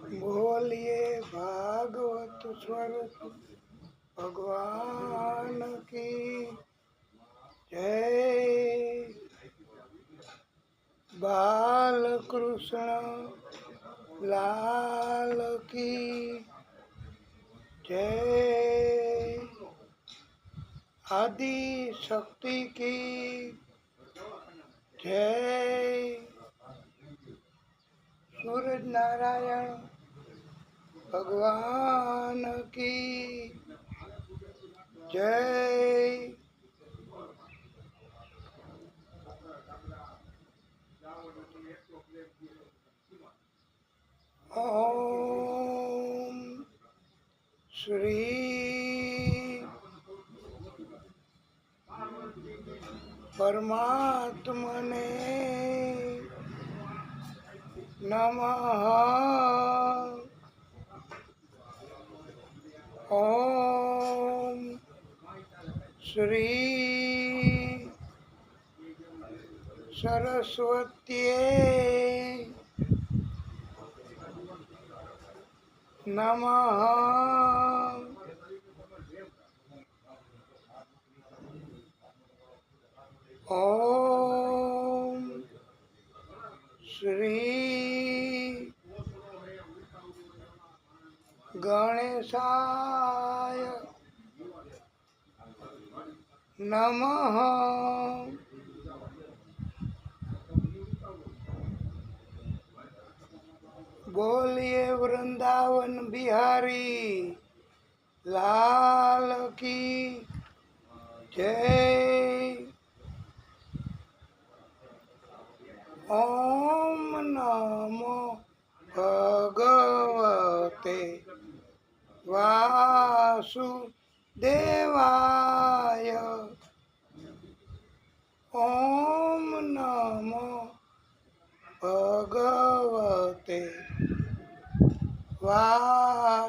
बोलिए भागवत स्वरूप भगवान की जय। बाल कृष्ण लाल की जय। आदि शक्ति की जय। सूरज नारायण भगवान की जय। ओम श्री परमात्मने नमः। ओम श्री सरस्वत्यै नमः। ओम श्री गणेशाय नमः। बोलिए वृंदावन बिहारी लाल की जय। ओम नमो भगवते वासुदेवाय। ओम नमो भगवते वासुदेवाय।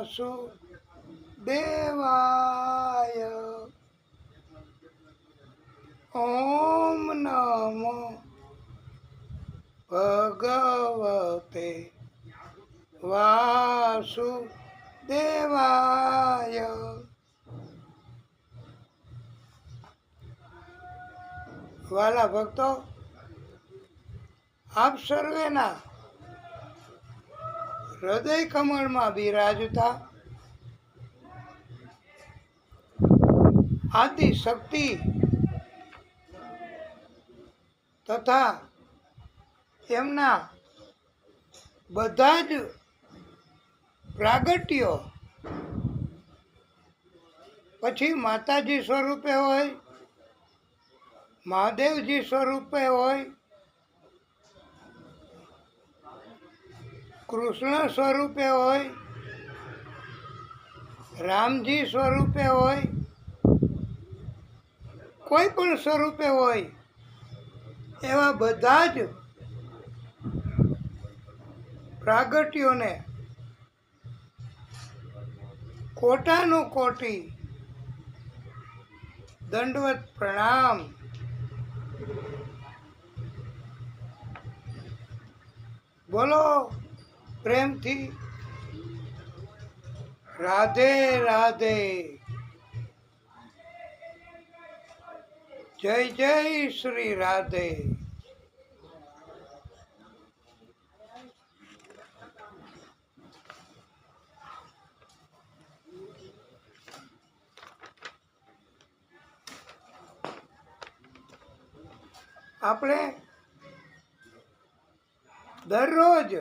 ओम नमो भगवते वासुदेवाय। वाला भक्तो, आप सर्वेना हृदय कमल में बिराजता आदि शक्ति तथा एमना बधा ज प्रागट्यो पछी माताजी स्वरूपे होय, महादेवजी स्वरूपे होय, कृष्ण स्वरूपे होय, रामजी स्वरूपे होय, कोई पण स्वरूपे होय, एवा बधा ज प्रागट्योने कोटानु कोटी दंडवत प्रणाम। बोलो प्रेम थी राधे राधे। जय जय श्री राधे। આપણે દરરોજ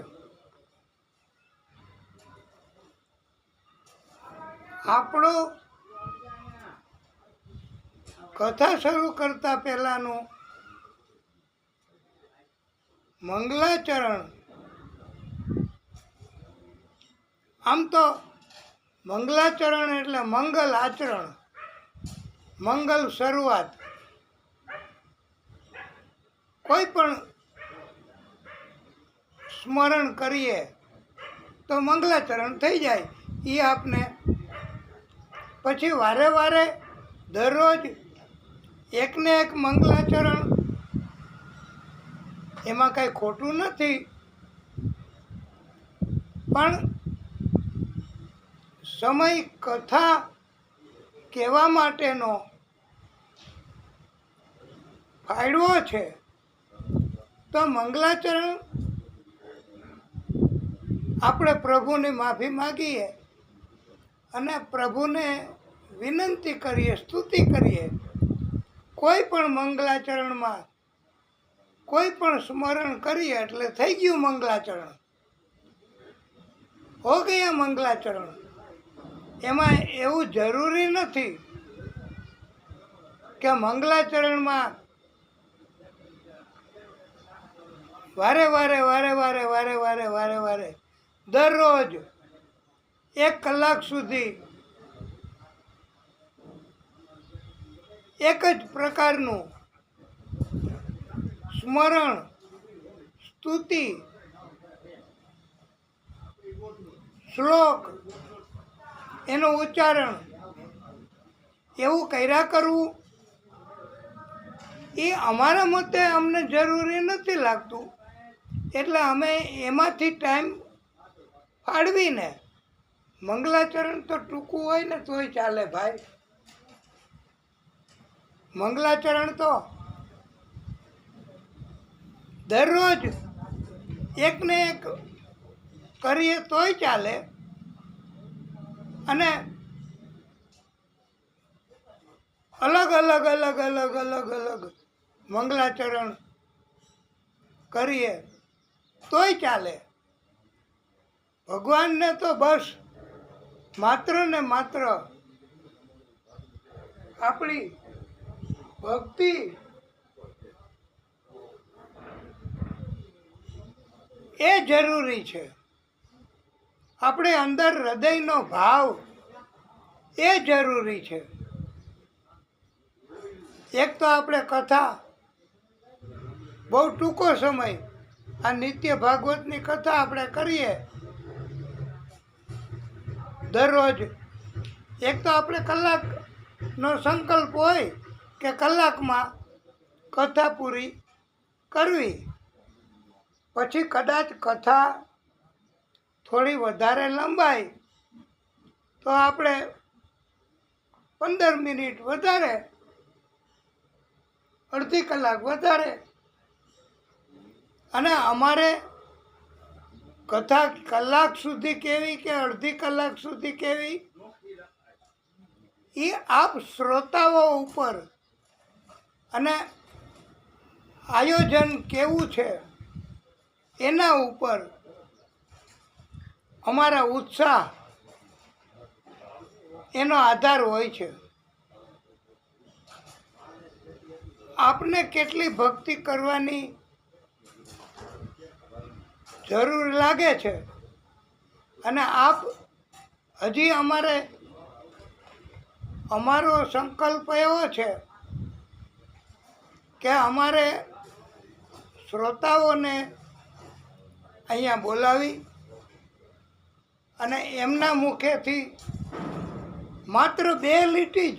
આપણો કથા શરૂ કરતા પહેલાનું મંગલાચરણ, આમ તો મંગલાચરણ એટલે મંગલ આચરણ, મંગલ શરૂઆત. કોઈ પણ સ્મરણ કરીએ તો મંગલાચરણ થઈ જાય. એ આપને પછી વારે વારે દરરોજ એકને એક મંગલાચરણ, એમાં કાંઈ ખોટું નથી, પણ સમય કથા કહેવા માટેનો ફાળવો છે, તો મંગલાચરણ આપણે પ્રભુની માફી માગીએ અને પ્રભુને વિનંતી કરીએ, સ્તુતિ કરીએ. કોઈ પણ મંગલાચરણમાં કોઈ પણ સ્મરણ કરીએ એટલે થઈ ગયું મંગલાચરણ, હો ગયા મંગલાચરણ. એમાં એવું જરૂરી નથી કે મંગલાચરણમાં વારે વારે દરરોજ 1 કલાક સુધી એક જ પ્રકારનું સ્મરણ, સ્તુતિ, શ્લોક, એનું ઉચ્ચારણ એવું કર્યા કરવું એ અમારા મતે અમને જરૂરી નથી લાગતું. એટલે અમે એમાંથી ટાઈમ ફાળવીને, મંગલાચરણ તો ટૂંકું હોય ને તોય ચાલે ભાઈ. મંગલાચરણ તો દરરોજ એકને એક કરીએ તોય ચાલે. અને અલગ અલગ મંગલાચરણ કરીએ તોય ચાલે. ભગવાનને તો બસ માત્ર ને માત્ર આપણી ભક્તિ એ જરૂરી છે. આપણે અંદર હૃદયનો ભાવ એ જરૂરી છે. એક તો આપણે કથા બહુ ટૂંકો સમય, આ નિત્ય ભાગવતની કથા આપણે કરીએ દરરોજ. એક તો આપણે કલાકનો સંકલ્પ હોય કે કલાકમાં કથા પૂરી કરવી. પછી કદાચ કથા થોડી વધારે લંબાય તો આપણે 15 મિનિટ વધારે, અડધી કલાક વધારે. અને અમારે કથા કલાક સુધી કેવી કે અડધી કલાક સુધી કેવી એ આપ શ્રોતાઓ ઉપર અને આયોજન કેવું છે એના ઉપર અમારા ઉત્સાહ એનો આધાર હોય છે. આપને કેટલી ભક્તિ કરવાની જરૂર લાગે છે અને આપ હજી અમારો સંકલ્પ એવો છે કે અમારે શ્રોતાઓને અહીંયા બોલાવી અને એમના મુખેથી માત્ર 2 લીટી જ,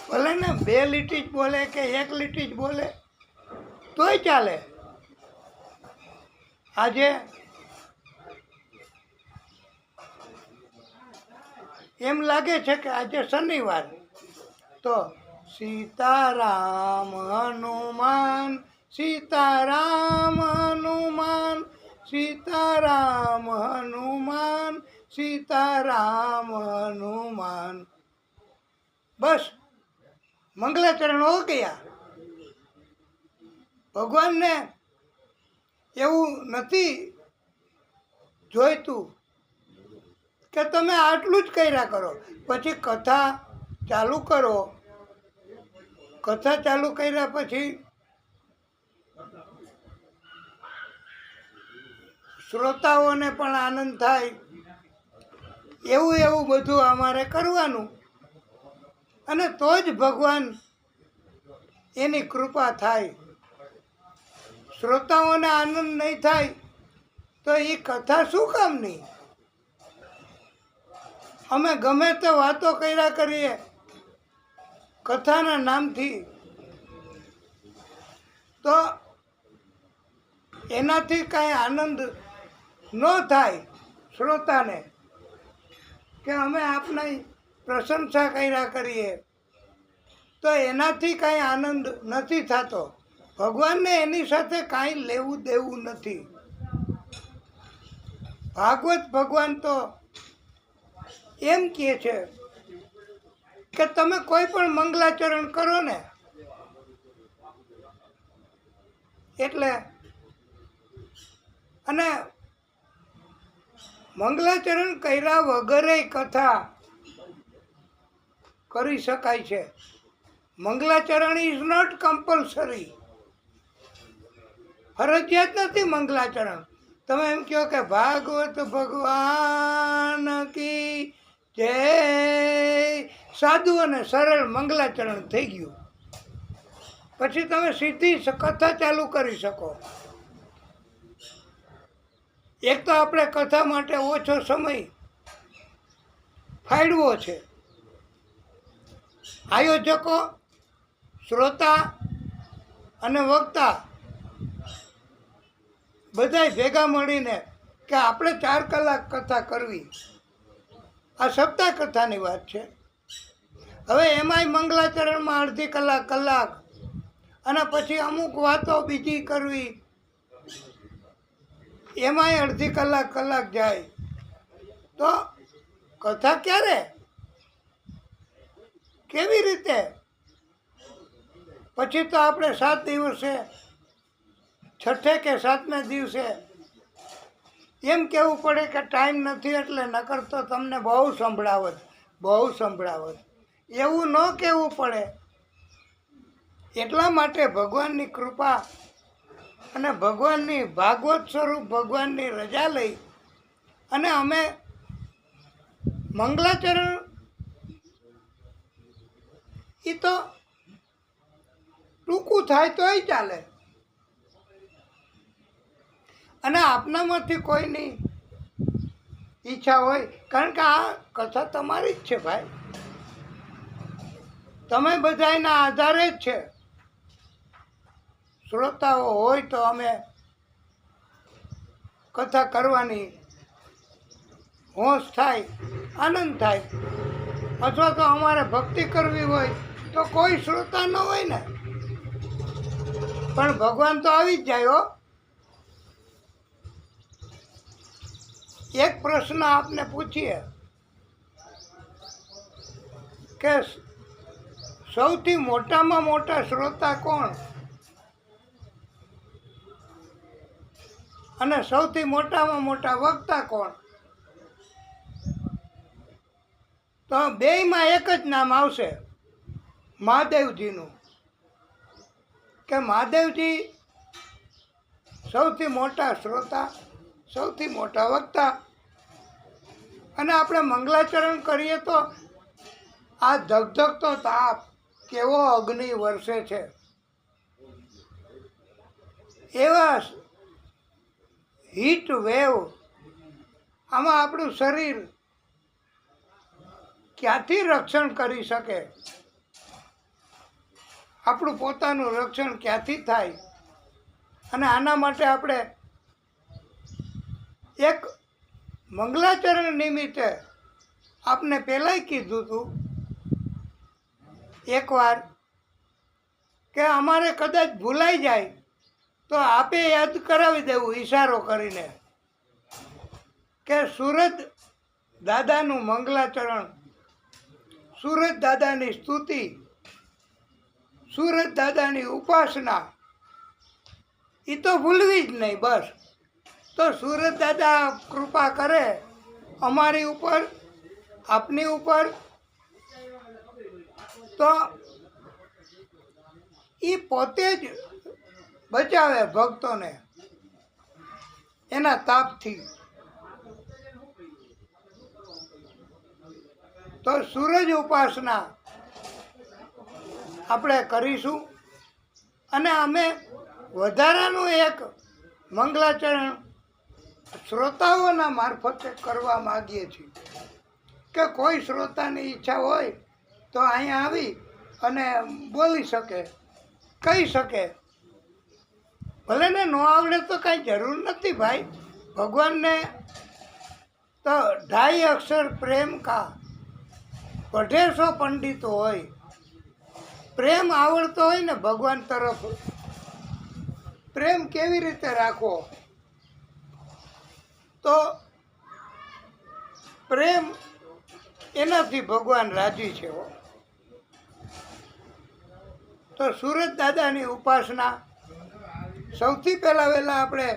ભલે ને 2 લીટી જ બોલે કે 1 લીટી જ બોલે તોય ચાલે. આજે એમ લાગે છે કે આજે શનિવાર, તો સીતારામ હનુમાન, સીતારામ હનુમાન, સીતારામ હનુમાન, સીતારામ હનુમાન. બસ મંગલાચરણ હો ગયા. ભગવાનને એવું નથી જોઈતું કે તમે આટલું જ કર્યા કરો. પછી કથા ચાલુ કરો. કથા ચાલુ કર્યા પછી શ્રોતાઓને પણ આનંદ થાય એવું બધું અમારે કરવાનું. અને તો જ ભગવાન એની કૃપા થાય. શ્રોતાઓને આનંદ નહીં થાય તો એ કથા શું કામની? અમે ગમે તે વાતો કર્યા કરીએ કથાના નામથી, તો એનાથી કાંઈ આનંદ ન થાય શ્રોતાને. કે અમે આપની પ્રશંસા કર્યા કરીએ તો એનાથી કાંઈ આનંદ નથી થતો. ભગવાનને એની સાથે કાંઈ લેવું દેવું નથી. ભાગવત ભગવાન તો એમ કહે છે કે તમે કોઈ પણ મંગલાચરણ કરો ને એટલે અને મંગલાચરણ કર્યા વગરે કથા કરી શકાય છે. મંગલાચરણ ઇઝ નોટ કમ્પલસરી, ફરજિયાત નથી મંગલાચરણ. તમે એમ કહો કે ભાગવત ભગવાન કી જય, સાદું અને સરળ મંગલાચરણ થઈ ગયું. પછી તમે સીધી કથા ચાલુ કરી શકો. એક તો આપણે કથા માટે ઓછો સમય ફાળવ્યો છે. આયોજકો, શ્રોતા અને વક્તા બધાય ભેગા મળીને કે આપણે 4 કલાક કથા કરવી, આ સપ્તાહ કથાની વાત છે. હવે એમાંય મંગલાચરણમાં અડધી કલાક અને પછી અમુક વાતો બીજી કરવી, એમાંય અડધી કલાક જાય. તો કથા ક્યારે, કેવી રીતે? પછી તો આપણે 7 દિવસે, છઠ્ઠે કે 7મે દિવસે એમ કહેવું પડે કે ટાઈમ નથી એટલે નકર તો તમને બહુ સંભળાવત. એવું ન કહેવું પડે. એટલા માટે ભગવાનની કૃપા અને ભગવાનની ભાગવત સ્વરૂપ ભગવાનની રજા લઈ અને અમે મંગલાચરણ એ તો ટૂંકું થાય તોય ચાલે. અને આપનામાંથી કોઈની ઈચ્છા હોય, કારણ કે આ કથા તમારી જ છે ભાઈ, તમે બધાના આધારે જ છે. શ્રોતાઓ હોય તો અમે કથા કરવાની હોશ થાય, આનંદ થાય. અથવા તો અમારે ભક્તિ કરવી હોય તો કોઈ શ્રોતા ન હોય ને, પણ ભગવાન તો આવી જ જાય હો. એક પ્રશ્ન આપને પૂછીએ કે સૌથી મોટામાં મોટા શ્રોતા કોણ અને સૌથી મોટામાં મોટા વક્તા કોણ? તો બેયમાં એક જ નામ આવશે, મહાદેવજીનું. કે મહાદેવજી સૌથી મોટા શ્રોતા, સૌથી મોટા વક્તા. અને આપણે મંગલાચરણ કરીએ તો આ ધગધગતો તાપ કેવો અગ્નિ વર્ષે છે, એવા હીટ વેવ, આમાં આપણું શરીર ક્યાંથી રક્ષણ કરી શકે? આપણું પોતાનું રક્ષણ ક્યાંથી થાય? અને આના માટે આપણે એક મંગલાચરણ નિમિત્તે આપને પહેલાંય કીધું હતું એકવાર કે અમારે કદાચ ભૂલાઈ જાય તો આપે યાદ કરાવી દેવું ઈશારો કરીને કે સુરત દાદાનું મંગલાચરણ, સુરત દાદાની સ્તુતિ, સુરત દાદાની ઉપાસના એ તો ભૂલવી જ નહીં. બસ તો સુરત દાદા કૃપા કરે અમારી ઉપર, આપની ઉપર, તો એ પોતે જ બચાવે ભક્તોને એના તાપથી. તો સૂરજ ઉપાસના આપણે કરીશું. અને અમે વધારાનું એક મંગલાચરણ શ્રોતાઓના મારફતે કરવા માગીએ છીએ કે કોઈ શ્રોતાની ઈચ્છા હોય તો અહીંયા આવી અને બોલી શકે, કહી શકે. ભલે ને ન આવડે તો કાંઈ જરૂર નથી ભાઈ. ભગવાનને તો 2.5 અક્ષર પ્રેમ કા 150 પંડિત હોય. પ્રેમ આવડતો હોય ને ભગવાન તરફ, પ્રેમ કેવી રીતે રાખવો, તો પ્રેમ એનાથી ભગવાન રાજી છે. તો સુરત દાદાની ઉપાસના સૌથી વહેલા આપણે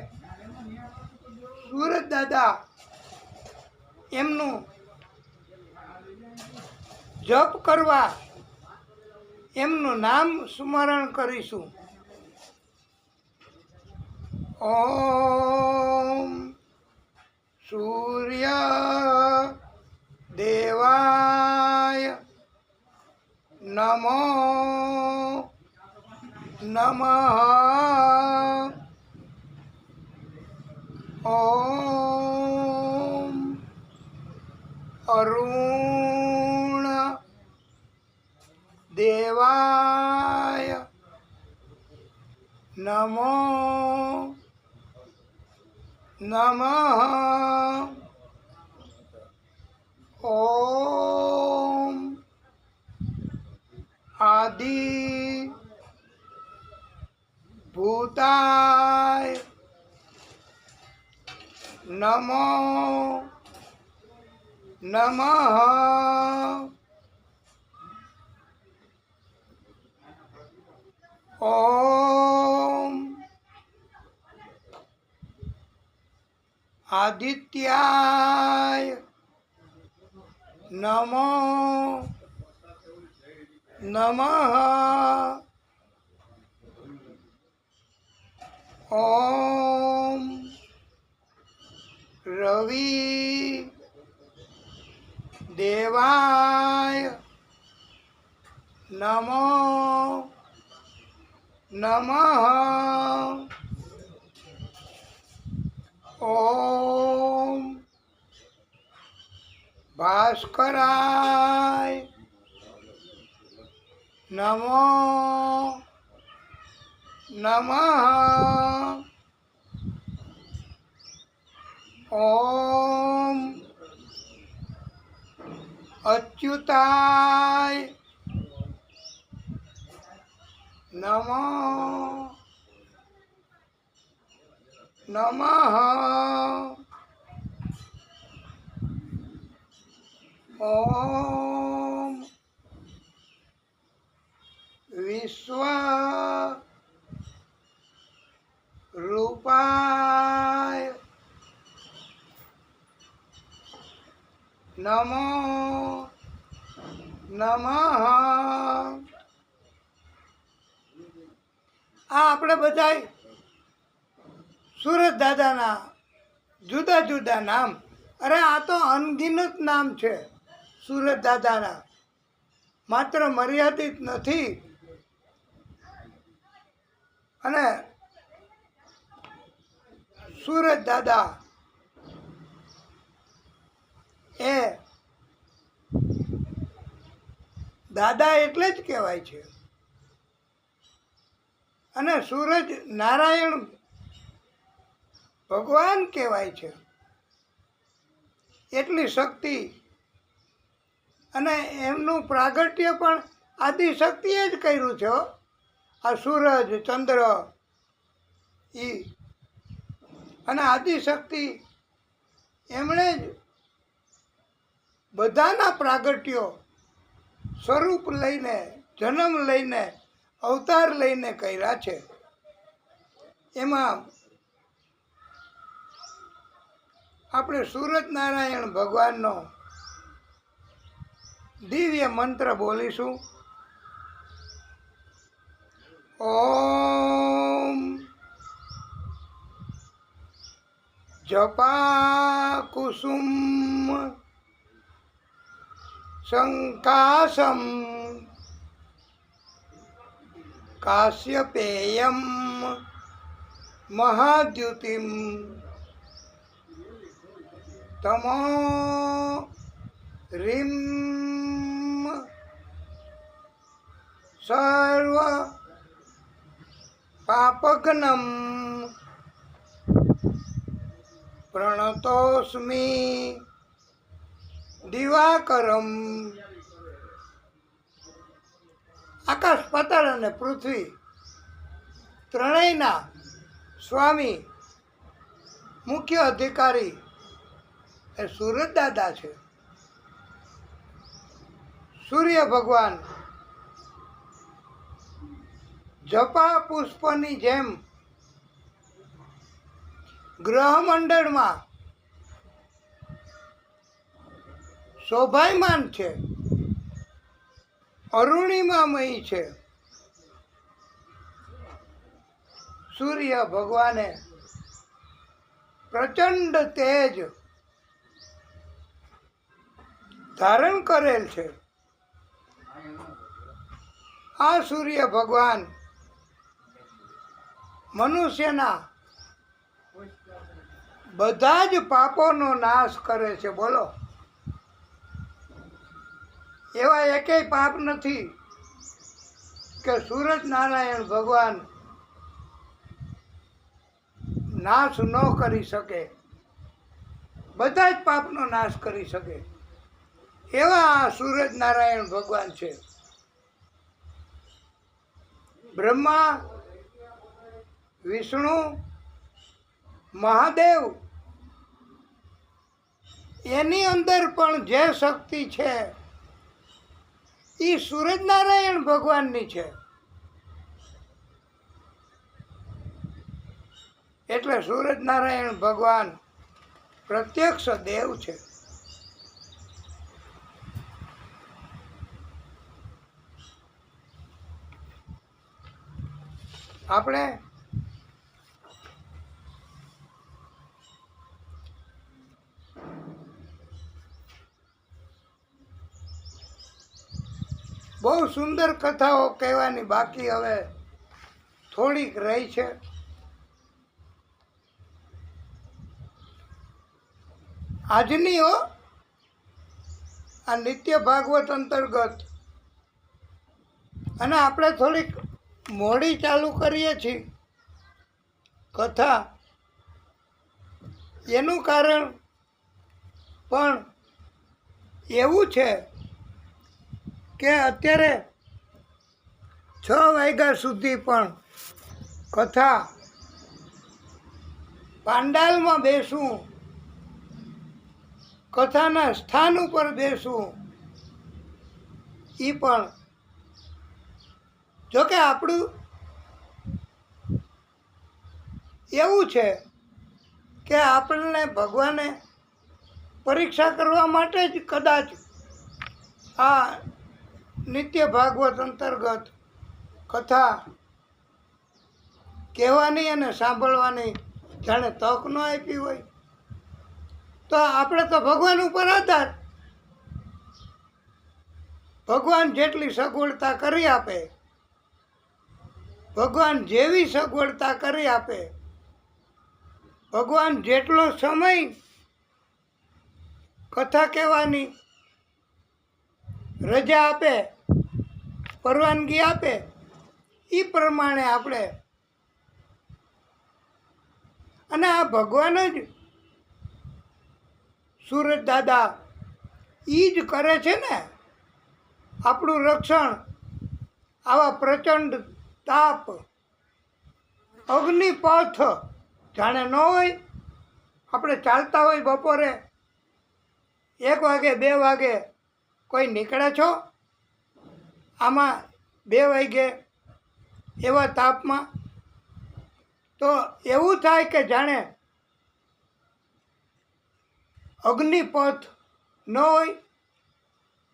સુરત દાદા એમનું જપ કરવા, એમનું નામ સ્મરણ કરીશું. ઓમ સૂર્ય દેવાય નમો નમઃ. ઓમ અરુણ દેવાય નમો નમઃ. ઓમ આદિ ભૂતાય નમો નમઃ. ઓમ આદિત્યાય નમો નમઃ. ઓમ રવિ દેવાય નમો નમઃ. ઓમ ભાસ્કરાય નમો નમઃ. ઓમ અચ્યુતાય નમો નમઃ. ઓમ વિશ્વ રૂપાય નમો નમઃ. આ આપણે બધા સુરત દાદાના જુદા જુદા નામ. અરે આ તો અનગિનત નામ છે સુરત દાદાના, માત્ર મર્યાદિત નથી. અને સુરત દાદા એ દાદા એટલે જ કહેવાય છે. અને સૂરજ નારાયણ ભગવાન કહેવાય છે. એટલી શક્તિ, અને એમનું પ્રાગટ્ય પણ આદિશક્તિએ જ કર્યું છે. આ સૂરજ ચંદ્ર અને આદિશક્તિ એમણે જ બધાના પ્રાગટ્યો સ્વરૂપ લઈને, જન્મ લઈને, અવતાર લઈને કર્યા છે. એમાં આપણે સૂરજ નારાયણ ભગવાનનો દિવ્ય મંત્ર બોલીશું. ઓમ જપા કુસુમ શંકાસમ કાશ્યપેયમ મહાદ્યુતિમ તમો રીમ સર્વ પાપઘ્નમ પ્રણતોસ્મિ દિવાકરમ. આકાશ પાતાળ અને પૃથ્વી ત્રણેયના સ્વામી મુખ્ય અધિકારી એ સૂરજ દાદા છે. સૂર્ય ભગવાન જપા પુષ્પની જેમ ગ્રહમંડળમાં શોભાયમાન છે, અરુણિમામય છે. સૂર્ય ભગવાને પ્રચંડ તેજ ધારણ કરેલ છે. આ સૂર્ય ભગવાન મનુષ્યના બધા જ પાપોનો નાશ કરે છે. બોલો, એવા એકેય પાપ નથી કે સૂરજ નારાયણ ભગવાન નાશ ન કરી શકે. બધા જ પાપનો નાશ કરી શકે એવા આ સૂરજ નારાયણ ભગવાન છે. બ્રહ્મા, વિષ્ણુ, મહાદેવ એની અંદર પણ જે શક્તિ છે એ સૂરજ નારાયણ ભગવાનની છે. એટલે સૂરજ નારાયણ ભગવાન પ્રત્યક્ષ દેવ છે. આપણે બહુ સુંદર કથાઓ કહેવાની બાકી હવે થોડીક રહી છે. આજની આ નિત્ય ભાગવત અંતર્ગત, અને આપણે થોડીક મોડી ચાલુ કરીએ છીએ કથા. એનું કારણ પણ એવું છે કે અત્યારે 6 વાગ્યા સુધી પણ કથા પાંડાલમાં બેસવું, કથાના સ્થાન ઉપર બેસવું, એ પણ જોકે આપણું એવું છે કે આપણને ભગવાને પરીક્ષા કરવા માટે જ કદાચ આ નિત્ય ભાગવત અંતર્ગત કથા કહેવાની અને સાંભળવાની જાણે તક ન આપી હોય. તો આપણે તો ભગવાન ઉપર આધાર. ભગવાન જેટલી સગવડતા કરી આપે, ભગવાન જેવી સગવડતા કરી આપે, ભગવાન જેટલો સમય કથા કહેવાની રજા આપે, પરવાનગી આપે, એ પ્રમાણે આપણે, અને આ ભગવાન જ સૂરજ દાદા એ જ કરે છે ને આપણું રક્ષણ. આવા પ્રચંડ તાપ, અગ્નિપથ જાણે ન હોય. આપણે ચાલતા હોય બપોરે 1 વાગે 2 વાગે કોઈ નીકળે છો, આમાં 2 વાગે એવા તાપમાં, તો એવું થાય કે જાણે અગ્નિપથ ન હોય,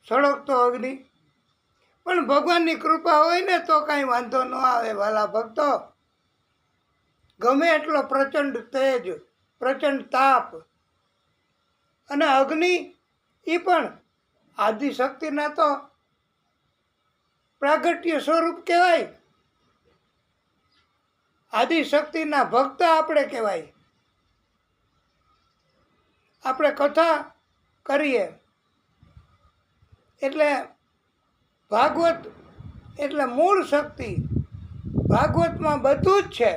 સળગતો અગ્નિ. પણ ભગવાનની કૃપા હોય ને તો કાંઈ વાંધો ન આવે વાલા ભક્તો. ગમે એટલો પ્રચંડ તેજ, પ્રચંડ તાપ, અને અગ્નિ એ પણ આદિશક્તિના તો પ્રાગટ્ય સ્વરૂપ કહેવાય. આદિશક્તિના ભક્ત આપણે કહેવાય. આપણે કથા કરીએ એટલે ભાગવત એટલે મૂળ શક્તિ. ભાગવતમાં બધું જ છે,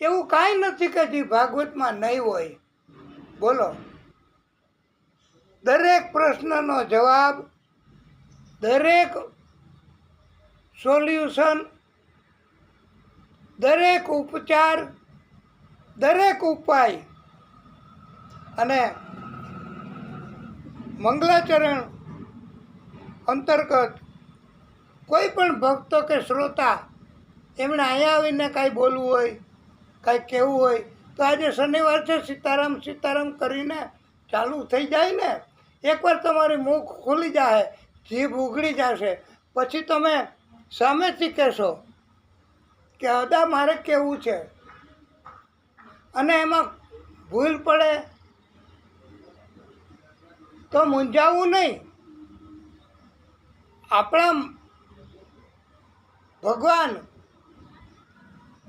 એવું કાંઈ નથી કે જે ભાગવતમાં નહીં હોય. બોલો, દરેક પ્રશ્નનો જવાબ, દરેક સોલ્યુશન, દરેક ઉપચાર, દરેક ઉપાય અને મંગલાચરણ અંતર્ગત કોઈ પણ ભક્તો કે શ્રોતા એમણે અહીંયા આવીને કાંઈ બોલવું હોય, કાંઈ કહેવું હોય તો આજે શનિવાર છે, સીતારામ સીતારામ કરીને ચાલુ થઈ જાય ને, એકવાર તમારી મુખ ખુલી જાય, જીભ ઉઘડી જશે, પછી તમે સામેથી કહેશો કે અદા મારે કહેવું છે. અને એમાં ભૂલ પડે તો મૂંઝાવવું નહીં. આપણા ભગવાન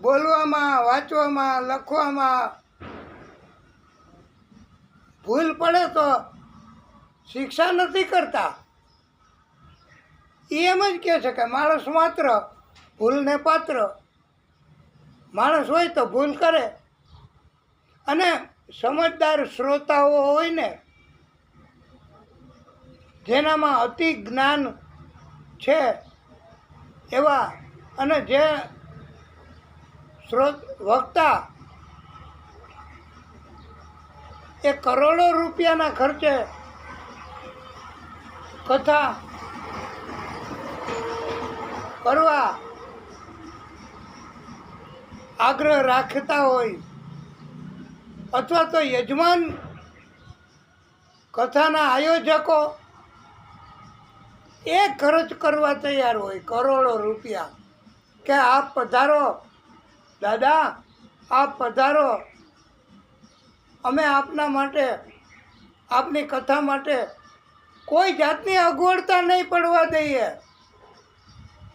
બોલવામાં, વાંચવામાં, લખવામાં ભૂલ પડે તો શિક્ષા નથી કરતા. એ એમ જ કહે છે કે માણસ માત્ર ભૂલને પાત્ર. માણસ હોય તો ભૂલ કરે. અને સમજદાર શ્રોતાઓ હોય ને, જેનામાં અતિ જ્ઞાન છે એવા, અને જે વક્તા એ કરોડો રૂપિયાના ખર્ચે કથા કરવા આગ્રહ રાખતા હોય, અથવા તો યજમાન કથાના આયોજકો એ ખર્ચ કરવા તૈયાર હોય કરોડો રૂપિયા, કે આપ પધારો દાદા, આપ પધારો, અમે આપના માટે, આપની કથા માટે કોઈ જાતની અગવડતા નહીં પડવા દઈએ.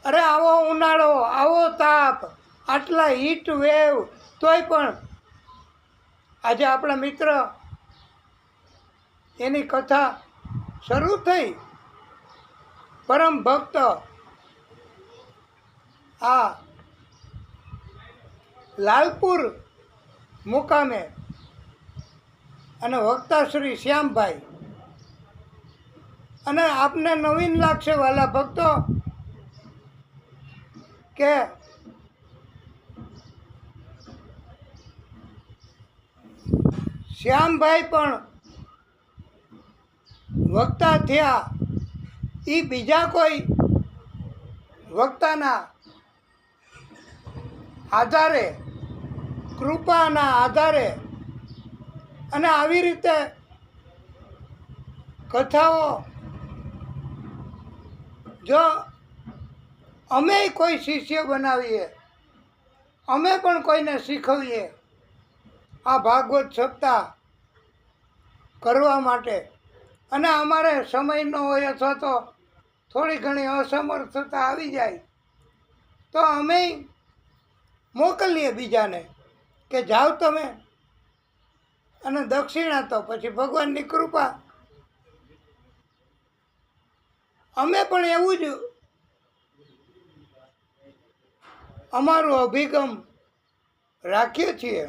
અરે આવો ઉનાળો, આવો તાપ, આટલા હીટ વેવ, તોય પણ આજે આપણા મિત્ર એની કથા શરૂ થઈ. પરમ ભક્ત આ લાલપુર મુકામે અને વક્તા શ્રી શ્યામભાઈ. અને આપને નવીન લાગશે વાલા ભક્તો કે શ્યામભાઈ પણ વક્તા થયા એ બીજા કોઈ વક્તાના આધારે, કૃપાના આધારે. અને આવી રીતે કથાઓ જો અમે કોઈ શિષ્ય બનાવીએ, અમે પણ કોઈને શીખવીએ આ ભાગવત સપ્તાહ કરવા માટે, અને અમારે સમય ન હોય અથવા તો થોડી ઘણી અસમર્થતા આવી જાય તો અમે મોકલીએ બીજાને કે જાઓ તમે, અને દક્ષિણા તો પછી ભગવાનની કૃપા. અમે પણ એવું જ અમારો અભિગમ રાખીએ છીએ.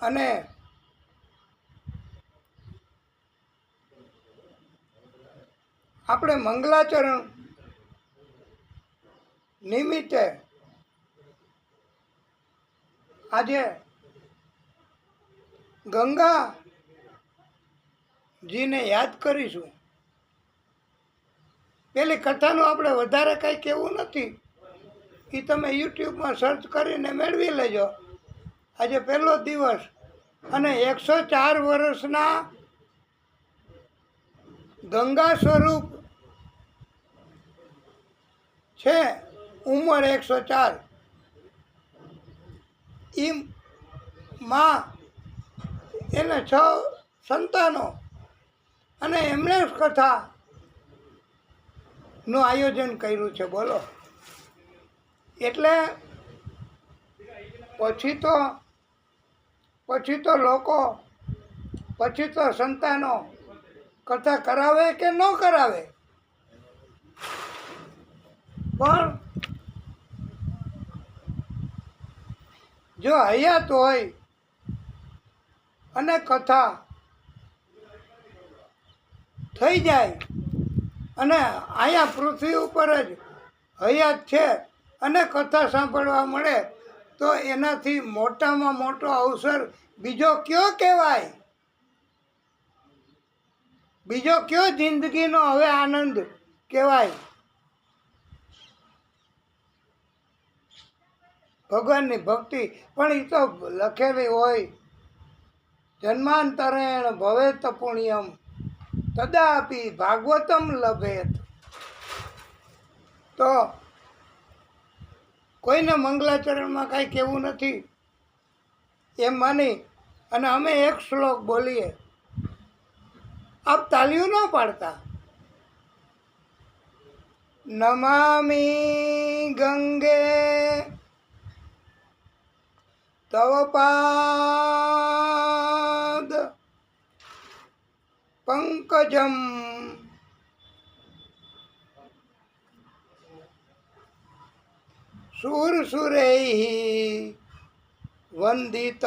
અને આપણે મંગલાચરણ નિમિત્તે આજે ગંગાજીને યાદ કરીશું. પેલી કથાનું આપણે વધારે કંઈ કહેવું નથી, એ તમે યુટ્યુબમાં સર્ચ કરીને મેળવી લેજો. આજે પહેલો દિવસ અને 104 વર્ષના ગંગા સ્વરૂપ છે, ઉંમર 104. એ માં એને 6 સંતાનો, અને એમણે જ કથાનું આયોજન કર્યું છે. બોલો, એટલે પછી તો લોકો, પછી તો સંતાનો કથા કરાવે કે ન કરાવે, પણ જો હયાત હોય અને કથા થઈ જાય અને અહીંયા પૃથ્વી ઉપર જ હયાત છે અને કથા સાંભળવા મળે તો એનાથી મોટામાં મોટો અવસર બીજો કયો કહેવાય? બીજો કયો જિંદગીનો હવે આનંદ કહેવાય? ભગવાનની ભક્તિ. પણ એ તો લખેલી હોય, જન્માંતરેણ ભવેત પુણ્યમ તદાપી ભાગવતમ લભેત. તો કોઈને મંગલાચરણમાં કાંઈ કહેવું નથી એમ માની અને અમે એક શ્લોક બોલીએ. આપ તાલીઓ ન પાડતા. નમામિ ગંગે તવ પાદ પંકજમ સુરસુરૈ વંદિત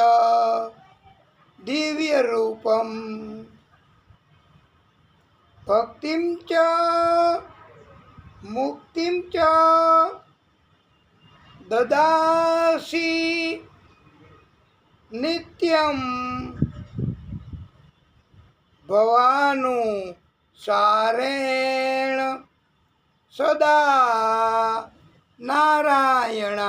દિવ્ય રૂપમ ભક્તિમ ચ મુક્તિમ ચ દદાસી નિત્યમ ભવાનુ સારેણ સદા નારાયણ.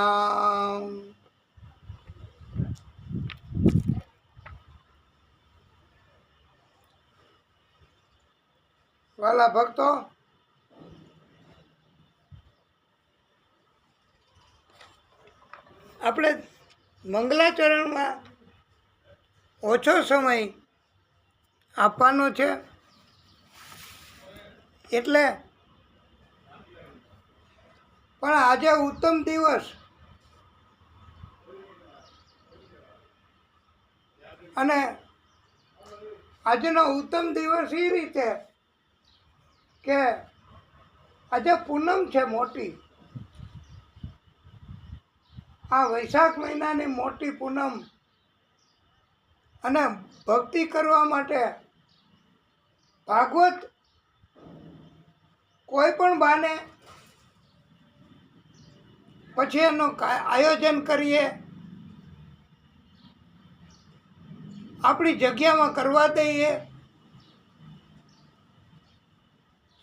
વાલા ભક્તો, આપણે મંગલાચરણમાં ઓછો સમય આપવાનો છે એટલે, પણ આજે ઉત્તમ દિવસ અને આજનો ઉત્તમ દિવસ એ રીતે કે આજે પૂનમ છે મોટી. આ વૈશાખ મહિનાની મોટી પૂનમ અને ભક્તિ કરવા માટે ભાગવત કોઈ પણ બાને પછી એનું આયોજન કરીએ, આપણી જગ્યામાં કરવા દઈએ,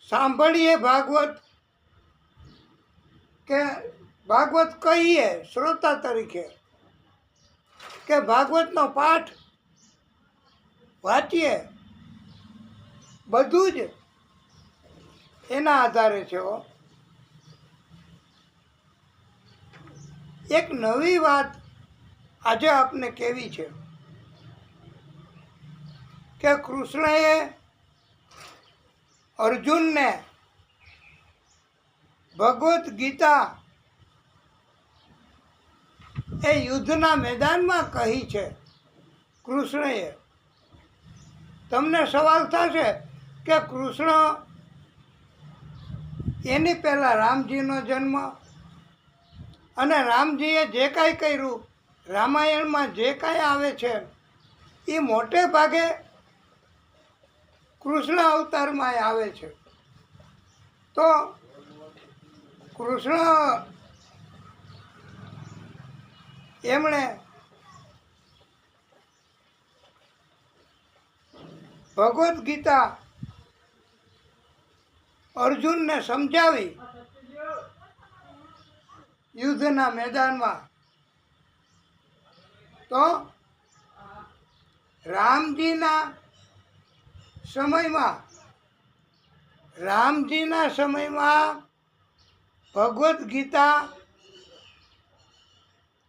સાંભળીએ ભાગવત કે ભાગવત કહીએ શ્રોતા તરીકે કે ભાગવતનો પાઠ વાંચીએ, બધું જ એના આધારે છે. એક નવી વાત આજે આપને કહેવી છે કે કૃષ્ણએ અર્જુનને ભગવદ્ ગીતા એ યુદ્ધના મેદાનમાં કહી છે. કૃષ્ણએ, તમને સવાલ થશે કે કૃષ્ણ એની પહેલાં રામજીનો જન્મ અને રામજીએ જે કાંઈ કર્યું રામાયણમાં જે કાંઈ આવે છે એ મોટે ભાગે કૃષ્ણ અવતારમાં આવે છે. તો કૃષ્ણ એમણે ભગવદ્ ગીતા અર્જુનને સમજાવી યુદ્ધના મેદાનમાં. તો રામજીના સમયમાં ભગવદ્ ગીતા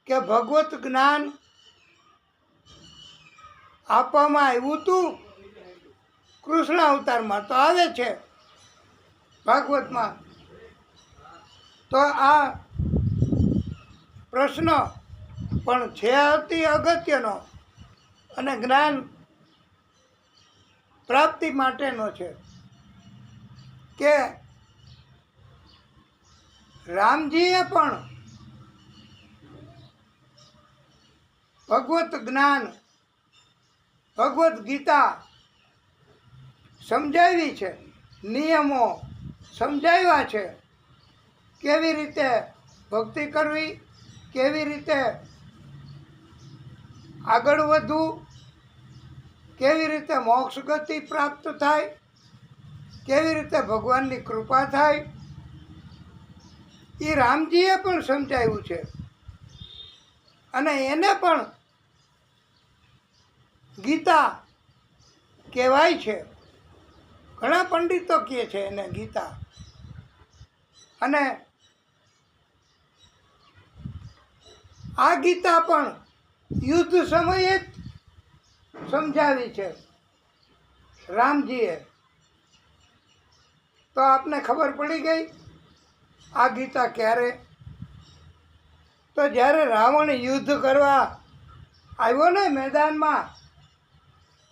કે ભગવત જ્ઞાન આપવામાં આવ્યું હતું. કૃષ્ણ અવતારમાં તો આવે છે ભાગવતમાં. તો આ પ્રશ્ન પણ છે અતિ અગત્યનો અને જ્ઞાન પ્રાપ્તિ માટેનો છે કે રામજીએ પણ ભગવત જ્ઞાન ભગવદ્ ગીતા સમજાવી છે, નિયમો સમજાવ્યા છે, કેવી રીતે ભક્તિ કરવી, કેવી રીતે આગળ વધવું, કેવી રીતે મોક્ષ ગતિ પ્રાપ્ત થાય, કેવી રીતે ભગવાનની કૃપા થાય, એ રામજીએ પણ સમજાવ્યું છે. અને એને પણ ગીતા કહેવાય છે. ઘણા પંડિતો કહે છે એને ગીતા. અને આ ગીતા પણ યુદ્ધ સમયે જ સમજાવી છે રામજીએ. તો આપને ખબર પડી ગઈ આ ગીતા ક્યારે? તો જ્યારે રાવણ યુદ્ધ કરવા આવ્યો ને મેદાનમાં,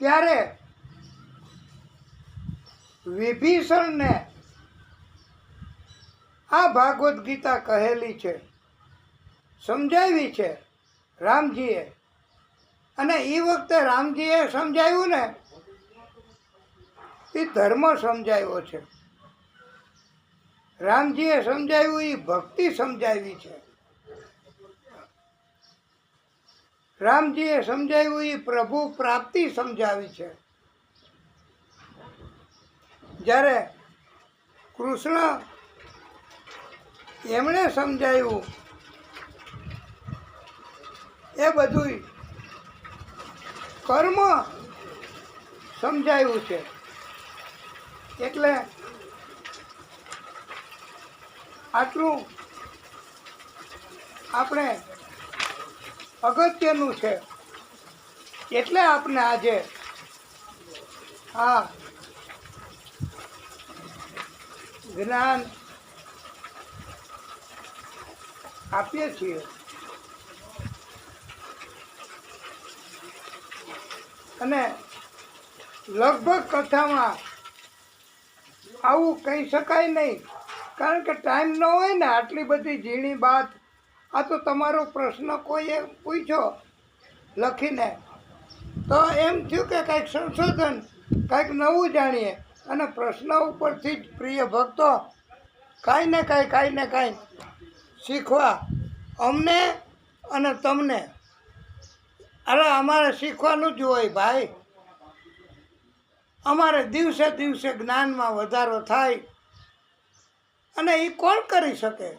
ત્યારે વિભીષણને આ ભાગવત ગીતા કહેલી છે, સમજાવી છે રામજીએ. અને એ વખતે રામજીએ સમજાવ્યું ને, એ ધર્મ સમજાવ્યો છે. રામજીએ સમજાવ્યું એ ભક્તિ સમજાવી છે. રામજીએ સમજાવ્યું એ પ્રભુ પ્રાપ્તિ સમજાવી છે. જ્યારે કૃષ્ણ એમણે સમજાવ્યું એ બધું કર્મ સમજાવ્યું છે. એટલે આટલું આપણે અગત્યનું છે. એટલે આપણે આજે આ જ્ઞાન આપીએ છીએ. અને લગભગ કથામાં આવું કહી શકાય નહીં, કારણ કે ટાઈમ ન હોય ને આટલી બધી ઝીણી વાત. આ તો તમારો પ્રશ્ન કોઈએ પૂછ્યો લખીને, તો એમ થયું કે કંઈક સંશોધન, કંઈક નવું જાણીએ. અને પ્રશ્ન ઉપરથી જ પ્રિય ભક્તો કાંઈ ને કાંઈ શીખવા અમને અને તમને. અરે અમારે શીખવાનું જ હોય ભાઈ. અમારે દિવસે દિવસે જ્ઞાનમાં વધારો થાય. અને એ કોણ કરી શકે?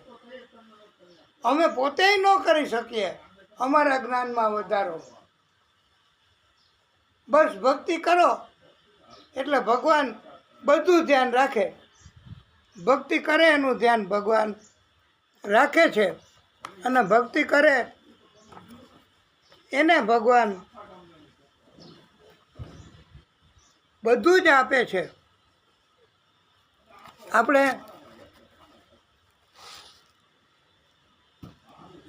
અમે પોતે ન કરી શકીએ અમારા જ્ઞાનમાં વધારો. બસ ભક્તિ કરો એટલે ભગવાન બધું ધ્યાન રાખે. ભક્તિ કરે એનું ધ્યાન ભગવાન રાખે છે. અને ભક્તિ કરે એને ભગવાન બધું જ આપે છે. આપણે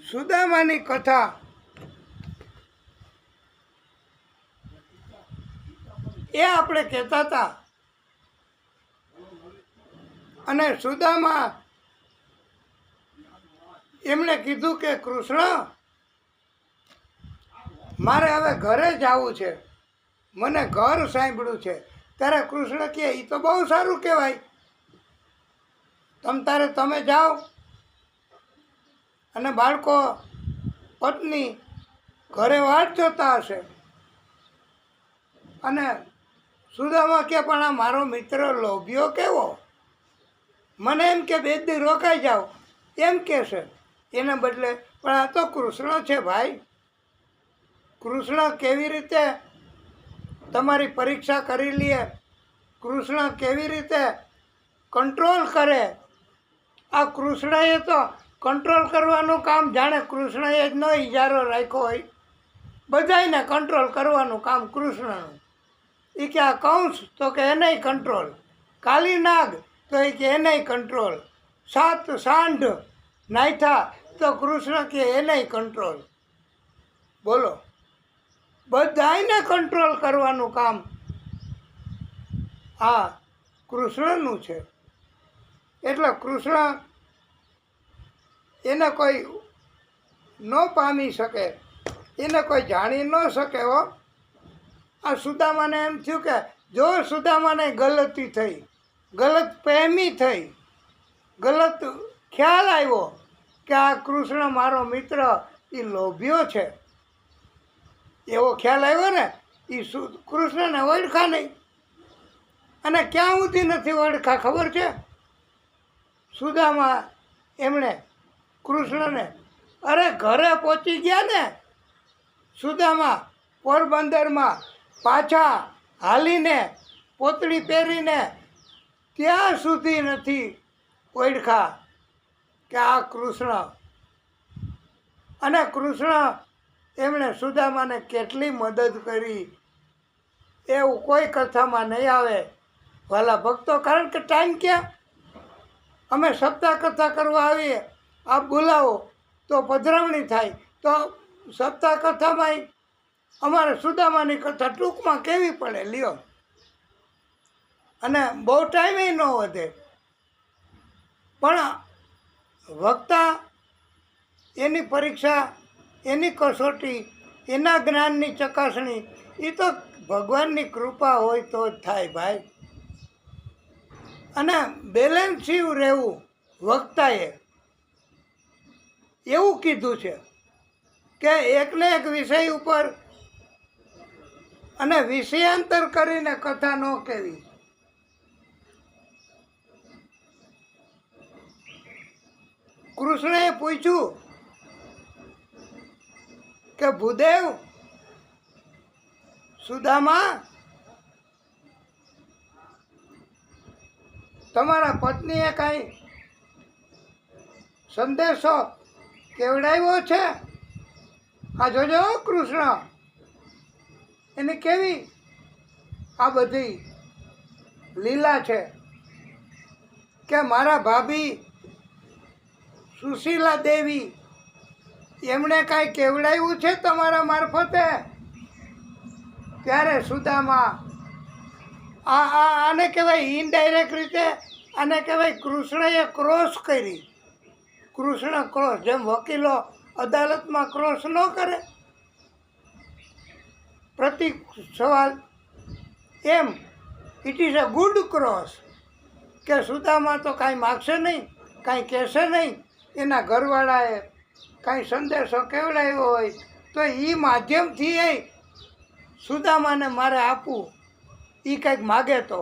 સુદામાની કથા એ આપણે કહેતા હતા. અને સુદામા એમણે કીધું કે કૃષ્ણ, મારે હવે ઘરે જવું છે, મને ઘર સાંભળ્યું છે. ત્યારે કૃષ્ણ કહે, એ તો બહુ સારું કહેવાય, તમે જાઓ. અને બાળકો પત્ની ઘરે વાટ જોતા હશે. અને સુદામા કે પણ આ મારો મિત્ર લોભિયો કેવો, મને એમ કે 2 દી રોકાઈ જાઓ એમ કહેશે. એને બદલે પણ આ તો કૃષ્ણ છે ભાઈ. કૃષ્ણ કેવી રીતે તમારી પરીક્ષા કરી લે, કૃષ્ણ કેવી રીતે કંટ્રોલ કરે. આ કૃષ્ણએ તો કંટ્રોલ કરવાનું કામ, જાણે કૃષ્ણએ જ ન ઇજારો રાખ્યો હોય. બધાને કંટ્રોલ કરવાનું કામ કૃષ્ણનું. એ કે આ કંસ, તો કે એનેય કંટ્રોલ. કાલી નાગ, તો એ કે એનેય કંટ્રોલ. 7 સાંઢ નાયથા, તો કૃષ્ણ કે એનેય કંટ્રોલ. બોલો, બધાને કંટ્રોલ કરવાનું કામ આ કૃષ્ણનું છે. એટલે કૃષ્ણ એને કોઈ ન પામી શકે, એને કોઈ જાણી ન શકે હો. આ સુદામાને એમ થયું કે જો સુદામાને ગલતી થઈ, ગલત ફહેમી થઈ, ગલત ખ્યાલ આવ્યો કે આ કૃષ્ણ મારો મિત્ર એ લોભ્યો છે, એવો ખ્યાલ આવ્યો ને, એ કૃષ્ણને ઓળખા નહીં. અને ક્યાં સુધી નથી ઓળખા ખબર છે? સુદામા એમણે કૃષ્ણને અરે ઘરે પહોંચી ગયા ને, સુદામા પોરબંદરમાં પાછા હાલીને પોતળી પહેરીને ત્યાં સુધી નથી ઓળખા કે આ કૃષ્ણ. અને કૃષ્ણ એમણે સુદામાને કેટલી મદદ કરી એવું કોઈ કથામાં નહીં આવે વાલા ભક્તો. કારણ કે ટાઈમ ક્યાં, અમે સપ્તાહ કથા કરવા આવીએ, આપ બોલાવો તો પધરામણી થાય, તો સપ્તાહ કથામાં અમારે સુદામાની કથા ટૂંકમાં કેવી પડે લ્યો, અને બહુ ટાઈમે ન વધે. પણ વક્તા એની પરીક્ષા, એની કસોટી, એના જ્ઞાનની ચકાસણી એ તો ભગવાનની કૃપા હોય તો જ થાય ભાઈ. અને બેલેન્સિવ રહેવું, વક્તાએ એવું કીધું છે કે એકને એક વિષય ઉપર અને વિષયાંતર કરીને કથા ન કહેવી. કૃષ્ણએ પૂછ્યું કે ભૂદેવ, સુદામા, તમારા પત્નીએ કાંઈ સંદેશો કેવડાવ્યો છે? આ જોજો કૃષ્ણ, એની કેવી આ બધી લીલા છે કે મારા ભાભી સુશીલા દેવી એમણે કાંઈ કેવડાવ્યું છે તમારા મારફતે? ત્યારે સુદામા આને કહેવાય ઇનડાયરેક્ટ રીતે, આને કહેવાય કૃષ્ણએ ક્રોસ કરી. કૃષ્ણ ક્રોસ, જેમ વકીલો અદાલતમાં ક્રોસ ન કરે પ્રતિ સવાલ, એમ it is a good cross કે સુદામા તો કાંઈ માગશે નહીં, કાંઈ કહેશે નહીં. એના ઘરવાળાએ કાંઈ સંદેશો કેવડાવ્યો હોય તો એ માધ્યમથી એ સુદામાને મારે આપવું, એ કંઈક માગે તો.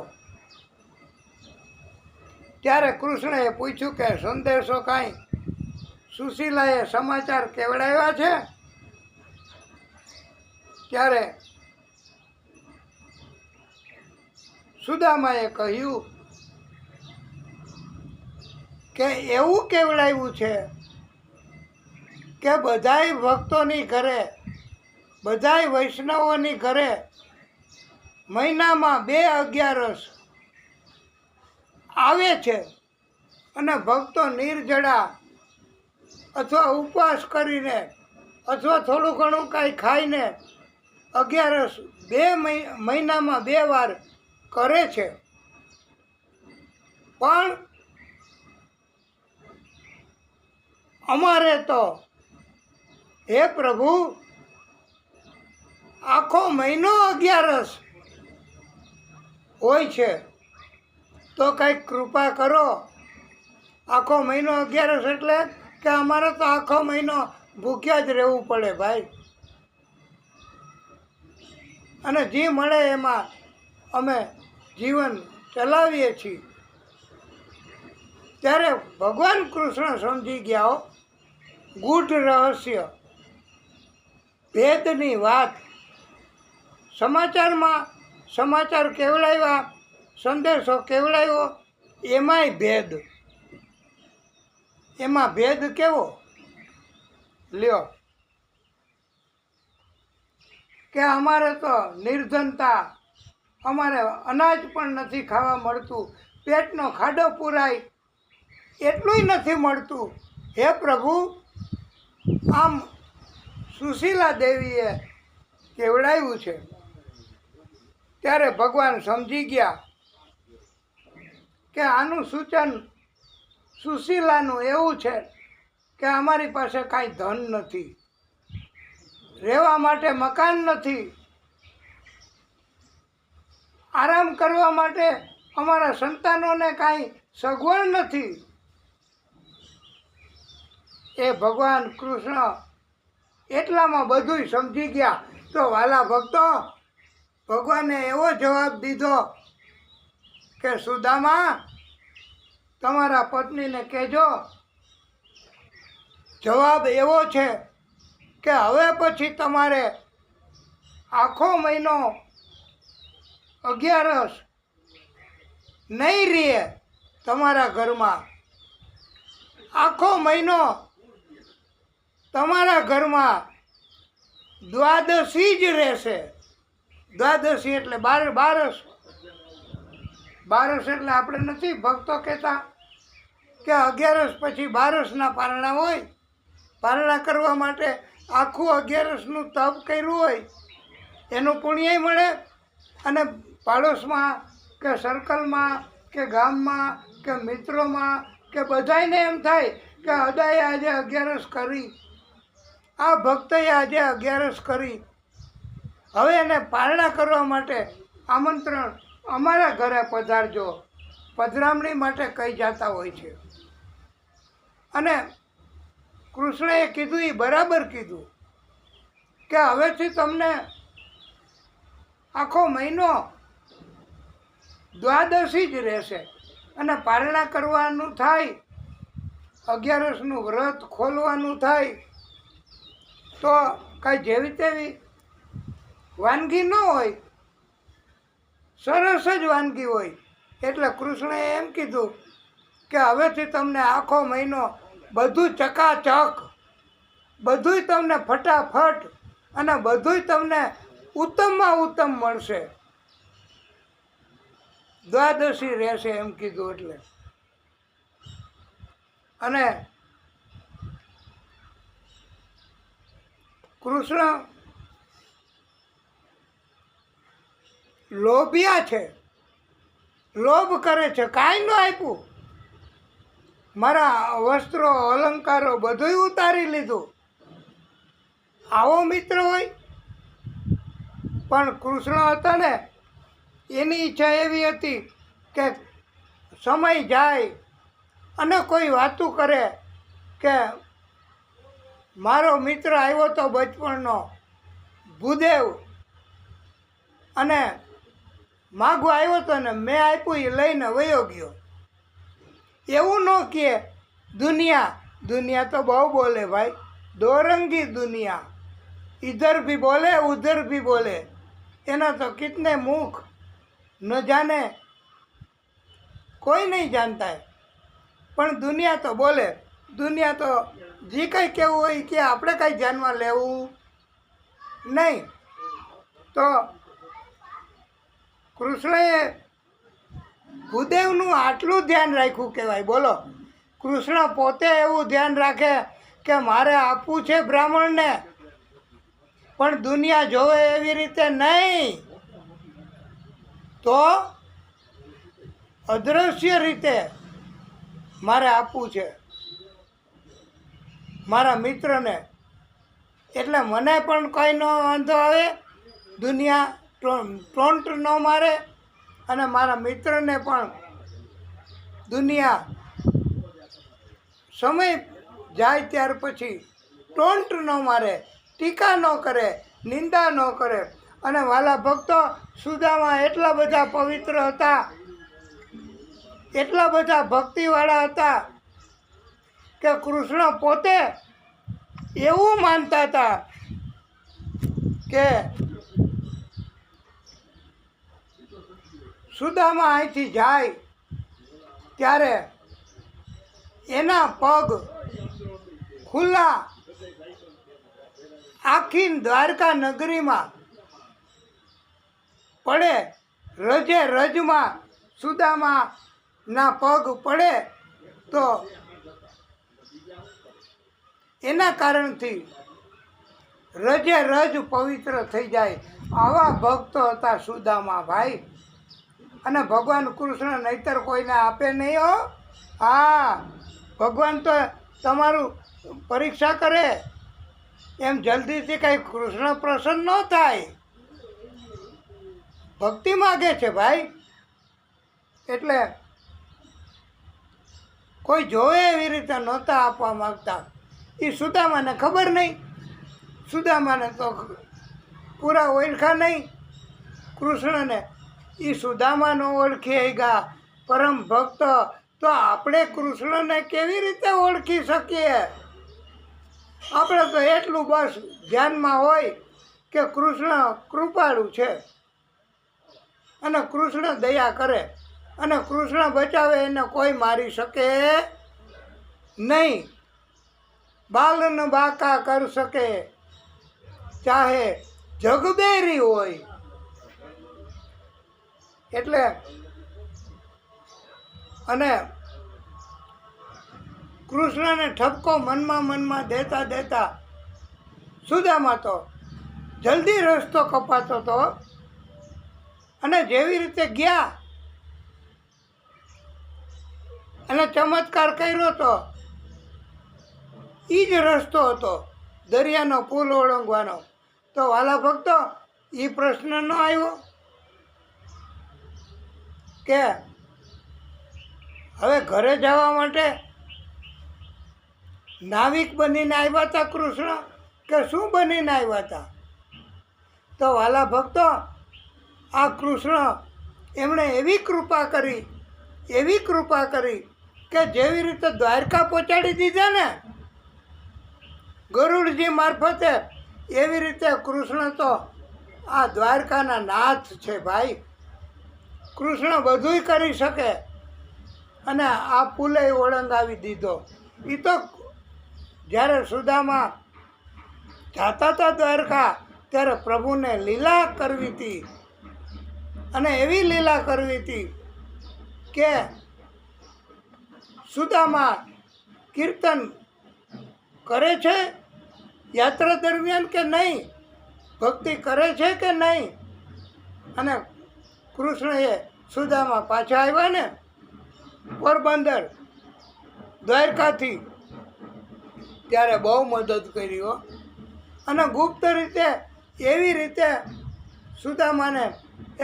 ત્યારે કૃષ્ણએ પૂછ્યું કે સંદેશો કાંઈ સુશીલાએ સમાચાર કેવડાવ્યા છે? ત્યારે સુદામાએ કહ્યું કે એવું કેવડાવ્યું છે કે બધાય ભક્તોની ઘરે, બધાય વૈષ્ણવોની ઘરે મહિનામાં 2 અગિયારસ આવે છે, અને ભક્તો નિર્જળા અથવા ઉપવાસ કરીને અથવા થોડું ઘણું કાંઈ ખાઈને અગિયારસ મહિનામાં 2 વાર કરે છે. પણ અમારે તો હે પ્રભુ આખો મહિનો અગિયારસ હોય છે, તો કંઈક કૃપા કરો. આખો મહિનો અગિયારસ એટલે કે અમારે તો આખો મહિનો ભૂખ્યા જ રહેવું પડે ભાઈ, અને જે મળે એમાં અમે જીવન ચલાવીએ છીએ. ત્યારે ભગવાન કૃષ્ણ સમજી ગયા હો ગૂઢ રહસ્ય, ભેદની વાત. સમાચાર કેવડાવ્યા, સંદેશો કેવડાવ્યો, એમાંય ભેદ. એમાં ભેદ કેવો લ્યો કે અમારે તો નિર્ધનતા, અમારે અનાજ પણ નથી ખાવા મળતું, પેટનો ખાડો પૂરાય એટલુંય નથી મળતું. હે પ્રભુ, આમ સુશીલા દેવીએ કેવડાવ્યું છે. ત્યારે ભગવાન સમજી ગયા કે આનું સૂચન સુશીલાનું એવું છે કે અમારી પાસે કાંઈ ધન નથી, રહેવા માટે મકાન નથી, આરામ કરવા માટે અમારા સંતાનોને કાંઈ સગવડ નથી. એ ભગવાન કૃષ્ણ એટલામાં બધુંય સમજી ગયા. તો વાલા ભક્તો, ભગવાને એવો જવાબ દીધો કે સુદામા, તમારા પત્નીને કહેજો જવાબ એવો છે કે હવે પછી તમારે આખો મહિનો 11 નહીં રહે તમારા ઘરમાં. આખો મહિનો તમારા ઘરમાં દ્વાદશી જ રહેશે. દ્વાદશી એટલે બારસ. બારસ એટલે આપણે નથી ભક્તો કહેતા કે 11 પછી બારસના પારણા હોય. પારણા કરવા માટે આખું 11નું તપ કર્યું હોય એનું પુણ્ય મળે. અને પાડોશમાં કે સર્કલમાં કે ગામમાં કે મિત્રોમાં કે બધાયને એમ થાય કે અદાએ આજે 11 કરી, આ ભક્તએ આજે 11 કરી. હવે એને પારણા કરવા માટે આમંત્રણ અમારા ઘરે પધારજો, પધરામણી માટે કહી જતા હોય છે. અને કૃષ્ણએ કીધું એ બરાબર કીધું કે હવેથી તમને આખો મહિનો દ્વાદશી જ રહેશે. અને પારણા કરવાનું થાય, 11નું વ્રત ખોલવાનું થાય તો કાંઈ જેવી તેવી વાનગી ન હોય, સરસ જ વાનગી હોય. એટલે કૃષ્ણએ એમ કીધું કે હવેથી તમને આખો મહિનો બધું ચકાચક, બધુંય તમને ફટાફટ અને બધુંય તમને ઉત્તમમાં ઉત્તમ મળશે. દ્વાદશી રહેશે એમ કીધું. એટલે અને કૃષ્ણ લોભિયા છે, લોભ કરે છે. કાંઈ ન આપ્યું, મારા વસ્ત્રો અલંકારો બધુંય ઉતારી લીધું. આવો મિત્ર હોય. પણ કૃષ્ણ હતા ને, એની ઈચ્છા એવી હતી કે સમય જાય અને કોઈ વાતું કરે કે મારો મિત્ર આવ્યો તો બચપણનો ભૂદેવ, અને માગવા આવ્યો તો ને મેં આપ્યું એ લઈને વયો ગયો. એવું ન કહે. દુનિયા તો બહુ બોલે ભાઈ, દોરંગી દુનિયા, ઇધર ભી બોલે ઉધર ભી બોલે. એના તો કિતને મુખ ન જાને, કોઈ નહીં જાણતા. પણ દુનિયા તો બોલે. દુનિયા તો જે કંઈ કહેવું હોય કે આપણે કાંઈ ધ્યાનમાં લેવું નહીં. તો કૃષ્ણએ ભૂદેવનું આટલું ધ્યાન રાખ્યું કહેવાય. બોલો, કૃષ્ણ પોતે એવું ધ્યાન રાખે કે મારે આપવું છે બ્રાહ્મણને, પણ દુનિયા જોવે એવી રીતે નહીં, તો અદૃશ્ય રીતે મારે આપવું છે મારા મિત્રને. એટલે મને પણ કંઈ ન વાંધો આવે, દુનિયા ટોન્ટ ન મારે, અને મારા મિત્રને પણ દુનિયા સમય જાય ત્યાર પછી ટોન્ટ ન મારે, ટીકા ન કરે, નિંદા ન કરે. અને વાલા ભક્તો, સુદામા એટલા બધા પવિત્ર હતા, એટલા બધા ભક્તિવાળા હતા કે કૃષ્ણ પોતે એવું માનતા હતા કે સુદામા અહીંથી જાય ત્યારે એના પગ ખુલ્લા આખી દ્વારકા નગરીમાં પડે, રજે રજમાં સુદામાના પગ પડે તો એના કારણથી રજે રજ પવિત્ર થઈ જાય. આવા ભક્તો હતા સુદામા ભાઈ. અને ભગવાન કૃષ્ણ નહીતર કોઈને આપે નહીં હો. હા, ભગવાન તો તમારું પરીક્ષા કરે, એમ જલ્દીથી કંઈ કૃષ્ણ પ્રસન્ન ન થાય. ભક્તિ માગે છે ભાઈ. એટલે કોઈ જોવે એવી રીતે નહોતા આપવા માગતા. એ સુદામાને ખબર નહીં. સુદામાને તો પૂરા ઓળખા નહીં કૃષ્ણને. એ સુદામાનો ઓળખી ગયા પરમ ભક્ત, તો આપણે કૃષ્ણને કેવી રીતે ઓળખી શકીએ? આપણે તો એટલું બસ ધ્યાનમાં હોય કે કૃષ્ણ કૃપાળુ છે અને કૃષ્ણ દયા કરે અને કૃષ્ણ બચાવે, એને કોઈ મારી શકે નહીં. બાલન બાકા કર શકે ચાહે જગબેરી હોય. એટલે અને કૃષ્ણને ઠપકો મનમાં દેતા દેતા સુદામા તો જલ્દી રસ્તો કપાતો હતો. અને જેવી રીતે ગયા અને ચમત્કાર કર્યો તો એ જ રસ્તો હતો દરિયાનો પુલ ઓળંગવાનો. તો વાલા ભક્તો, એ પ્રશ્ન ન આવ્યો કે હવે ઘરે જવા માટે નાવિક બનીને આવ્યા હતા કૃષ્ણ કે શું બનીને આવ્યા હતા? તો વાલા ભક્તો, આ કૃષ્ણ એમણે એવી કૃપા કરી કે જેવી રીતે દ્વારકા પહોંચાડી દીધા ને ગરુડજી મારફતે, એવી રીતે કૃષ્ણ તો આ દ્વારકાના નાથ છે ભાઈ. કૃષ્ણ બધુંય કરી શકે અને આ પુલે ઓળંગાવી દીધો. એ તો જ્યારે સુદામા જાતા હતા દ્વારકા ત્યારે પ્રભુને લીલા કરવી હતી. અને એવી લીલા કરવી હતી કે સુદામા કીર્તન કરે છે યાત્રા દરમિયાન કે નહીં, ભક્તિ કરે છે કે નહીં. અને કૃષ્ણએ સુદામા પાછા આવ્યા ને પોરબંદર દ્વારકાથી, ત્યારે બહુ મદદ કરી હો. અને ગુપ્ત રીતે એવી રીતે સુદામાને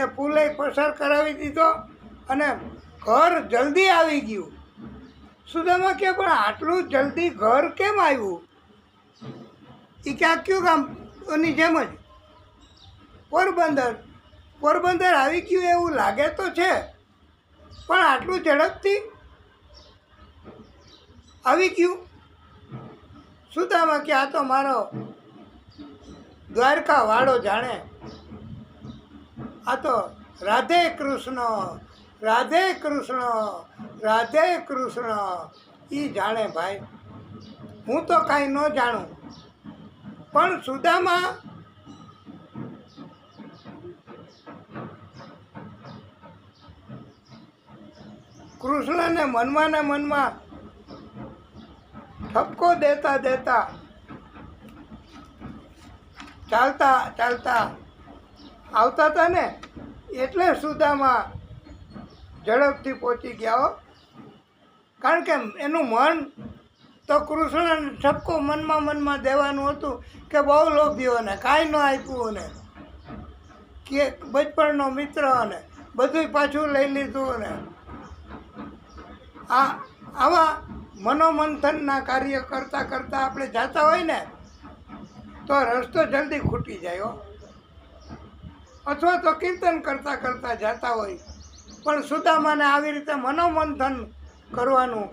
એ પુલે પસાર કરાવી દીધો અને ઘર જલ્દી આવી ગયું. સુદામા કે પણ આટલું જલ્દી ઘર કેમ આવ્યું? એ ક્યાંક કયું ગામ એની જેમ જ પોરબંદર આવી ગયું એવું લાગે તો છે, પણ આટલું ઝડપથી આવી ગયું. સુદામા કે આ તો મારો દ્વારકા વાળો જાણે. આ તો રાધે કૃષ્ણ રાધે કૃષ્ણ રાધે કૃષ્ણ એ જાણે ભાઈ. હું તો કાંઈ ન જાણું, પણ સુદામા કૃષ્ણને મનમાં ઠપકો દેતા ચાલતા આવતા હતા ને, એટલે સુદામા ઝડપથી પહોંચી ગયા હો. કારણ કે એનું મન તો કૃષ્ણને ઠપકો મનમાં દેવાનું હતું કે બહુ લોભીઓને કાંઈ ન આપ્યું ને, કે બચપણનો મિત્ર ને બધું પાછું લઈ લીધું ને. આવા મનોમંથનના કાર્ય કરતાં આપણે જતા હોય ને તો રસ્તો જલ્દી ખૂટી જાય હો. અથવા તો કીર્તન કરતાં જતા હોય, પણ સુદામાને આવી રીતે મનોમંથન કરવાનું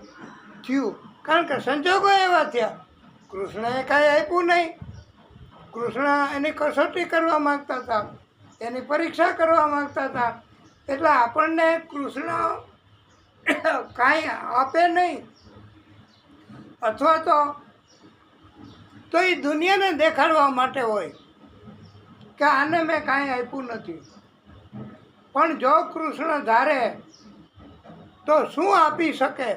થયું. કારણ કે સંજોગો એવા થયા, કૃષ્ણએ કાંઈ આપ્યું નહીં. કૃષ્ણ એની કસોટી કરવા માગતા હતા, એની પરીક્ષા કરવા માગતા હતા. એટલે આપણને કૃષ્ણ કાંઈ આપે નહીં, અથવા તો એ દુનિયાને દેખાડવા માટે હોય કે આને મેં કાંઈ આપ્યું નથી. પણ જો કૃષ્ણ ધારે તો શું આપી શકે?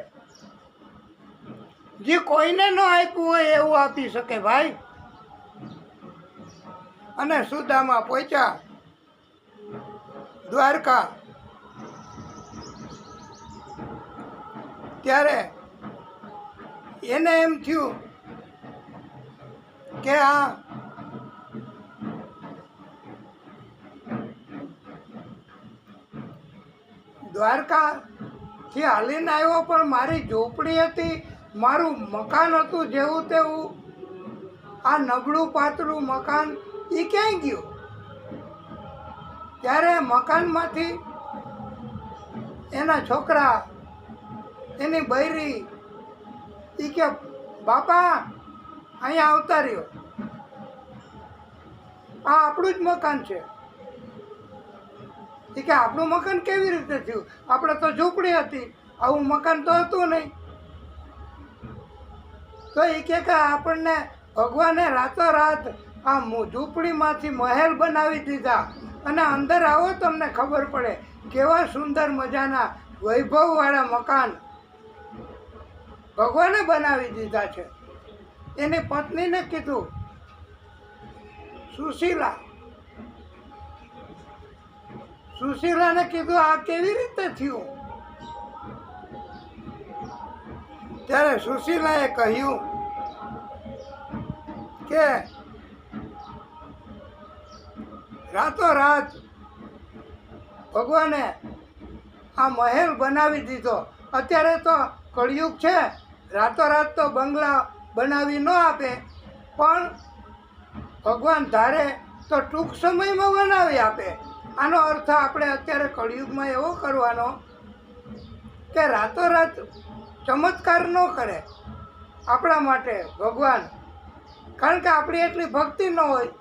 જે કોઈને ન આપ્યું હોય એવું આપી શકે ભાઈ. અને સુદામા પહોંચ્યા દ્વારકા, ત્યારે એને એમ થયું કે આ દ્વારકાથી હાલીને આવ્યો, પણ મારી ઝૂંપડી હતી, મારું મકાન હતું જેવું તેવું. આ નબળું પાતળું મકાન એ ક્યાંય ગયું? ત્યારે મકાનમાંથી એના છોકરા, એની બૈરી એ કે બાપા અહીંયા આવતા રહ્યો, આ આપણું જ મકાન છે. એ કે આપણું મકાન કેવી રીતે થયું? આપણે તો ઝૂંપડી હતી, આવું મકાન તો હતું નહીં. તો એ કે આપણને ભગવાને રાતોરાત આ ઝૂંપડીમાંથી મહેલ બનાવી દીધા, અને અંદર આવો તમને ખબર પડે કેવા સુંદર મજાના વૈભવવાળા મકાન ભગવાને બનાવી દીધા છે. એની પત્નીને કીધું, સુશીલાને કીધું આ કેવી રીતે થયું? ત્યારે સુશીલાએ કહ્યું કે રાતોરાત ભગવાને આ મહેલ બનાવી દીધો. અત્યારે તો કળિયુગ છે, રાતોરાત તો બંગલા બનાવી ન આપે, પણ ભગવાન ધારે તો ટૂંક સમયમાં બનાવી આપે. આનો અર્થ આપણે અત્યારે કળિયુગમાં એવો કરવાનો કે રાતોરાત ચમત્કાર ન કરે આપણા માટે ભગવાન, કારણ કે આપણી એટલી ભક્તિ ન હોય.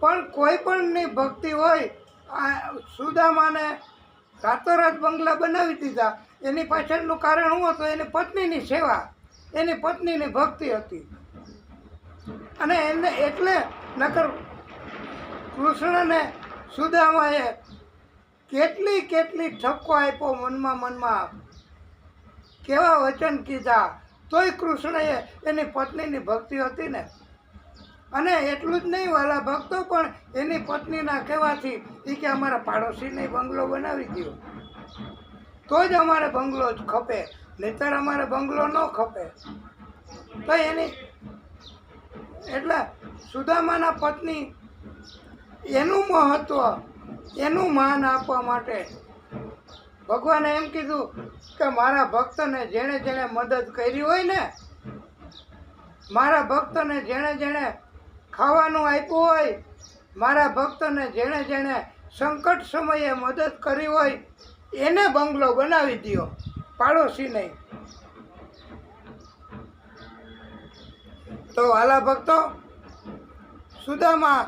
પણ કોઈ પણની ભક્તિ હોય, સુદામાને રાતોરાત બંગલા બનાવી દીધા. એની પાછળનું કારણ શું હતું? એની પત્નીની સેવા, એની પત્નીની ભક્તિ હતી. અને એને એટલે નકર કૃષ્ણને સુદામાએ કેટલી ઠપકો આપ્યો, મનમાં કેવા વચન કીધા, તોય કૃષ્ણએ એની પત્નીની ભક્તિ હતી ને. અને એટલું જ નહીં, વાલા ભક્તો, પણ એની પત્નીના કહેવાથી એ કે અમારા પાડોશીને બંગલો બનાવી દો, તો જ અમારે બંગલો જ ખપે, નહીંતર અમારે બંગલો ન ખપે. તો એની એટલે સુદામાના પત્ની એનું મહત્વ, એનું માન આપવા માટે ભગવાને એમ કીધું કે મારા ભક્તને જેણે જેણે મદદ કરી હોય ને, મારા ભક્તને જેણે ખાવાનું આપ્યું હોય, મારા ભક્તને જેણે સંકટ સમયે મદદ કરી હોય, એને બંગલો બનાવી દો, પાડોશી નહીં. તો વાલા ભક્તો, સુદામા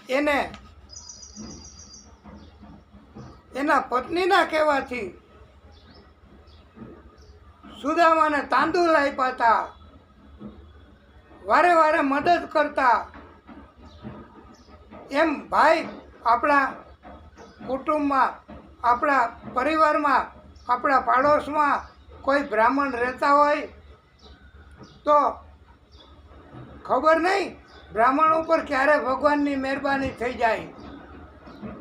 એને એના પત્નીના કહેવાથી સુદામાને તાંદુલ આપ્યા હતા, વારે વારે મદદ કરતા. એમ ભાઈ, આપણા કુટુંબમાં, આપણા પરિવારમાં, આપણા પાડોશમાં કોઈ બ્રાહ્મણ રહેતા હોય તો ખબર નહીં બ્રાહ્મણ ઉપર ક્યારે ભગવાનની મહેરબાની થઈ જાય,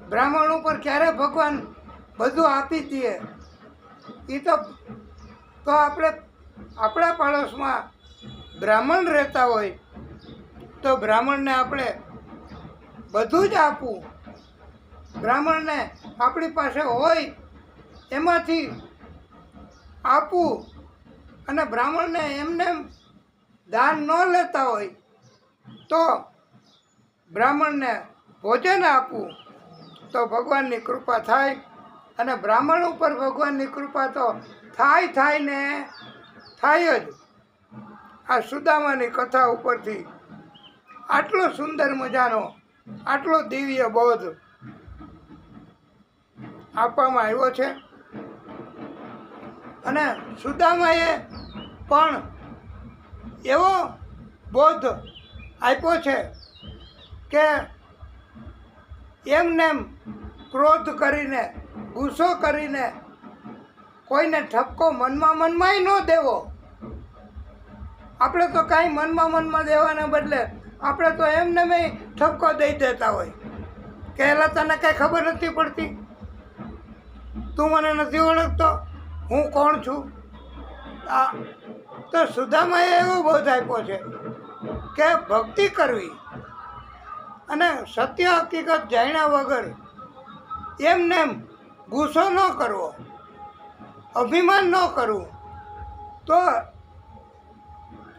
બ્રાહ્મણ ઉપર ક્યારે ભગવાન બધું આપી દે. એ તો આપણે આપણા પાડોશમાં બ્રાહ્મણ રહેતા હોય તો બ્રાહ્મણને આપણે બધું જ આપવું. બ્રાહ્મણને આપણી પાસે હોય એમાંથી આપવું, અને બ્રાહ્મણને એમને દાન ન લેતા હોય તો બ્રાહ્મણને ભોજન આપવું, તો ભગવાનની કૃપા થાય. અને બ્રાહ્મણ ઉપર ભગવાનની કૃપા તો થાય ને થાય જ. આ સુદામાની કથા ઉપરથી આટલો સુંદર મજાનો, આટલો દિવ્ય બોધ આપવામાં આવ્યો છે. અને સુદામાએ પણ એવો બોધ આપ્યો છે કે એમને ક્રોધ કરીને, ગુસ્સો કરીને કોઈને ઠપકો મનમાંય ન દેવો. આપણે તો કાંઈ મનમાં દેવાના બદલે આપણે તો એમને ઠપકો દઈ દેતા હોય કે એલા તને કાંઈ ખબર નથી પડતી, તું મને નથી ઓળખતો, હું કોણ છું. તો સુદામાએ એવો બોધ આપ્યો છે કે ભક્તિ કરવી અને સત્ય હકીકત જાણ્યા વગર એમને એમ ગુસ્સો ન કરવો, અભિમાન ન કરવું, તો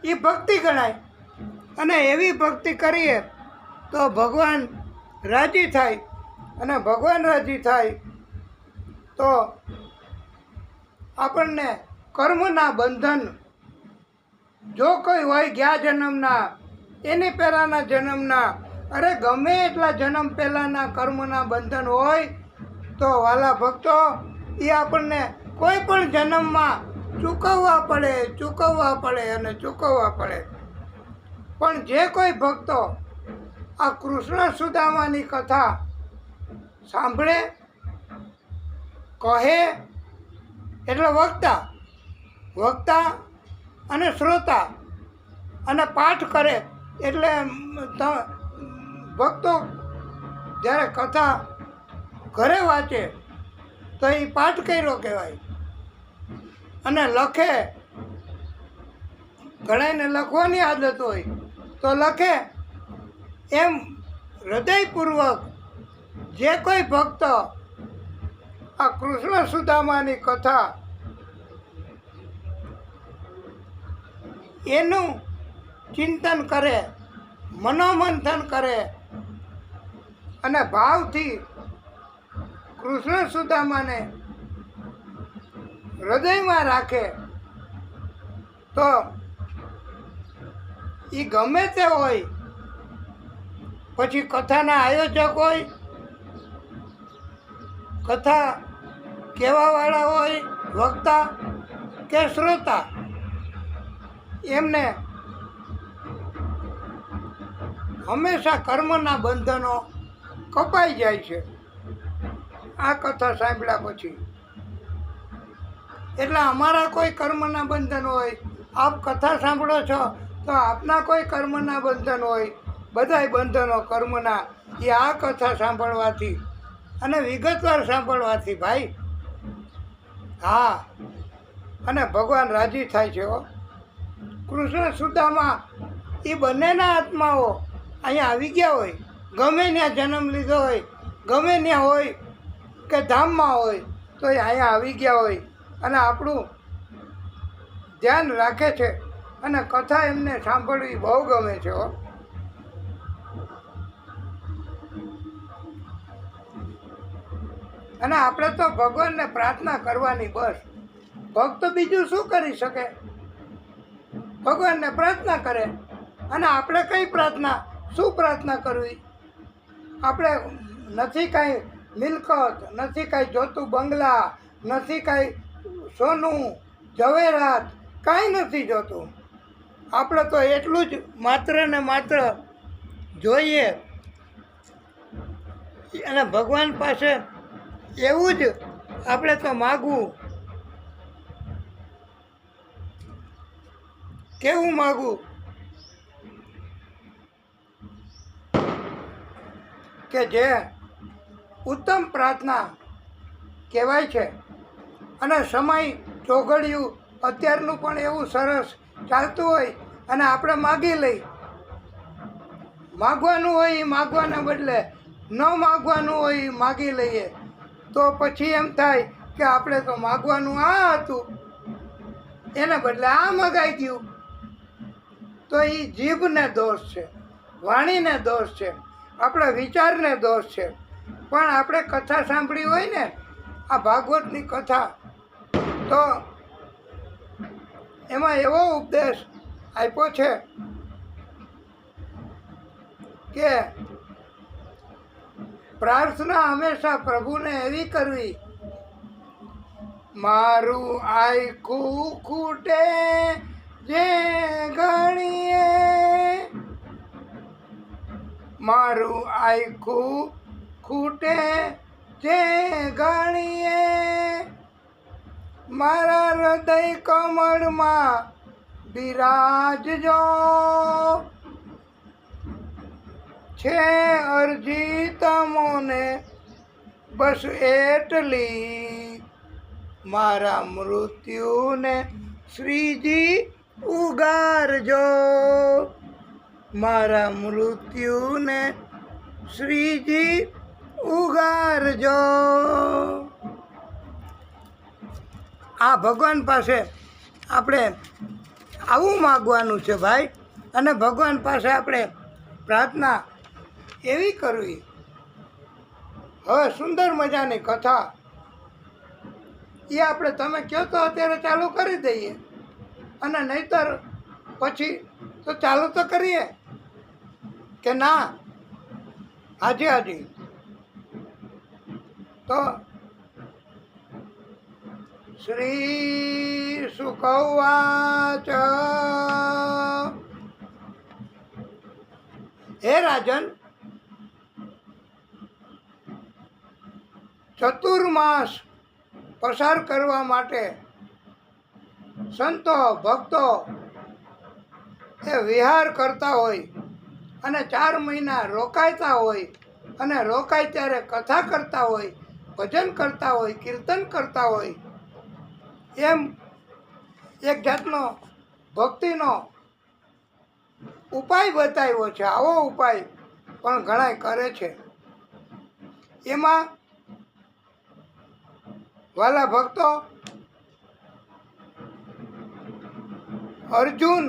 એ ભક્તિ ગણાય. અને એવી ભક્તિ કરીએ તો ભગવાન રાજી થાય, અને ભગવાન રાજી થાય તો આપણને કર્મના બંધન જો કોઈ હોય ગયા જન્મના, એની પહેલાંના જન્મના, અરે ગમે એટલા જન્મ પહેલાંના કર્મના બંધન હોય તો વાલા ભક્તો એ આપણને કોઈ પણ જન્મમાં ચૂકવવા પડે અને ચૂકવવા પડે. પણ જે કોઈ ભક્તો આ કૃષ્ણ સુદામાની કથા સાંભળે, કહે, એટલે વક્તા અને શ્રોતા, અને પાઠ કરે, એટલે ભક્તો જ્યારે કથા ઘરે વાંચે તો એ પાઠ કર્યો કહેવાય. અને લખે, ઘણાને લખવાની આદત હોય તો લખે. એમ હૃદયપૂર્વક જે કોઈ ભક્ત આ કૃષ્ણ સુદામાની કથા એનું ચિંતન કરે, મનોમંથન કરે અને ભાવથી કૃષ્ણ સુદામાને હૃદયમાં રાખે તો એ ગમે તે હોય, પછી કથાના આયોજક હોય, કથા કહેવાવાળા હોય, વક્તા કે શ્રોતા, એમને હંમેશા કર્મના બંધનો કપાઈ જાય છે આ કથા સાંભળ્યા પછી. એટલે અમારા કોઈ કર્મના બંધન હોય, આપ કથા સાંભળો છો તો આપના કોઈ કર્મના બંધન હોય, બધાય બંધનો કર્મના એ આ કથા સાંભળવાથી અને વિગતવાર સાંભળવાથી ભાઈ, હા, અને ભગવાન રાજી થાય છે. કૃષ્ણ સુદામા એ બંનેના આત્માઓ અહીંયા આવી ગયા હોય, ગમે ત્યાં જન્મ લીધો હોય, ગમે ત્યાં હોય કે ધામમાં હોય, તો એ અહીંયા આવી ગયા હોય અને આપણું ધ્યાન રાખે છે. અને કથા એમને સાંભળવી બહુ ગમે છે. અને આપણે તો ભગવાનને પ્રાર્થના કરવાની બસ. ભક્ત બીજું શું કરી શકે? ભગવાનને પ્રાર્થના કરે. અને આપણે કઈ પ્રાર્થના, શું પ્રાર્થના કરવી? આપણે નથી કાંઈ મિલકત, નથી કાંઈ જોતું બંગલા, નથી કાંઈ સોનું ઝવેરાત, કાંઈ નથી જોતું. આપણે તો એટલું જ માત્ર ને માત્ર જોઈએ. અને ભગવાન પાસે એવું જ આપણે તો માગવું. કેવું માગવું? કે જે ઉત્તમ પ્રાર્થના કહેવાય છે. અને સમય ચોઘડિયું અત્યારનું પણ એવું સરસ ચાલતું હોય અને આપણે માગી લઈ. માગવાનું હોય એ માગવાના બદલે ન માગવાનું હોય એ માગી લઈએ તો પછી એમ થાય કે આપણે તો માગવાનું આ હતું, એને બદલે આ મગાઈ ગયું. તો એ જીભને દોષ છે, વાણીને દોષ છે, આપણા વિચારને દોષ છે. પણ આપણે કથા સાંભળી હોય ને, આ ભાગવતની કથા, તો એમાં એવો ઉપદેશ આપ્યો છે કે પ્રાર્થના હંમેશા પ્રભુને એવી કરવી, મારું આયખું ખૂટે જે ઘણીએ, મારું આયખું ખૂટે જે ઘણીએ, મારા હૃદય કમળમાં બિરાજજો, છે અરજી તમોને બસ એટલી, મારા મૃત્યુને શ્રીજી ઉગારજો, મારા મૃત્યુને શ્રીજી ઉગારજો. આ ભગવાન પાસે આપણે આવું માગવાનું છે ભાઈ, અને ભગવાન પાસે આપણે પ્રાર્થના એવી કરવી. હવે સુંદર મજાની કથા એ આપણે તમે કહો તો અત્યારે ચાલુ કરી દઈએ, અને નહીંતર પછી તો ચાલુ તો કરીએ કે ના? હાજી હાજી. તો શ્રી સુકવાચ, હે રાજન, ચતુર્માસ પસાર કરવા માટે સંતો ભક્તો એ વિહાર કરતા હોય અને 4 મહિના રોકાતા હોય, અને રોકાય ત્યારે કથા કરતા હોય, ભજન કરતા હોય, કીર્તન કરતા હોય, એમ એક જાતનો ભક્તિનો ઉપાય બતાવ્યો છે. આવો ઉપાય પણ ઘણાય કરે છે. એમાં વાલા ભક્તો, અર્જુન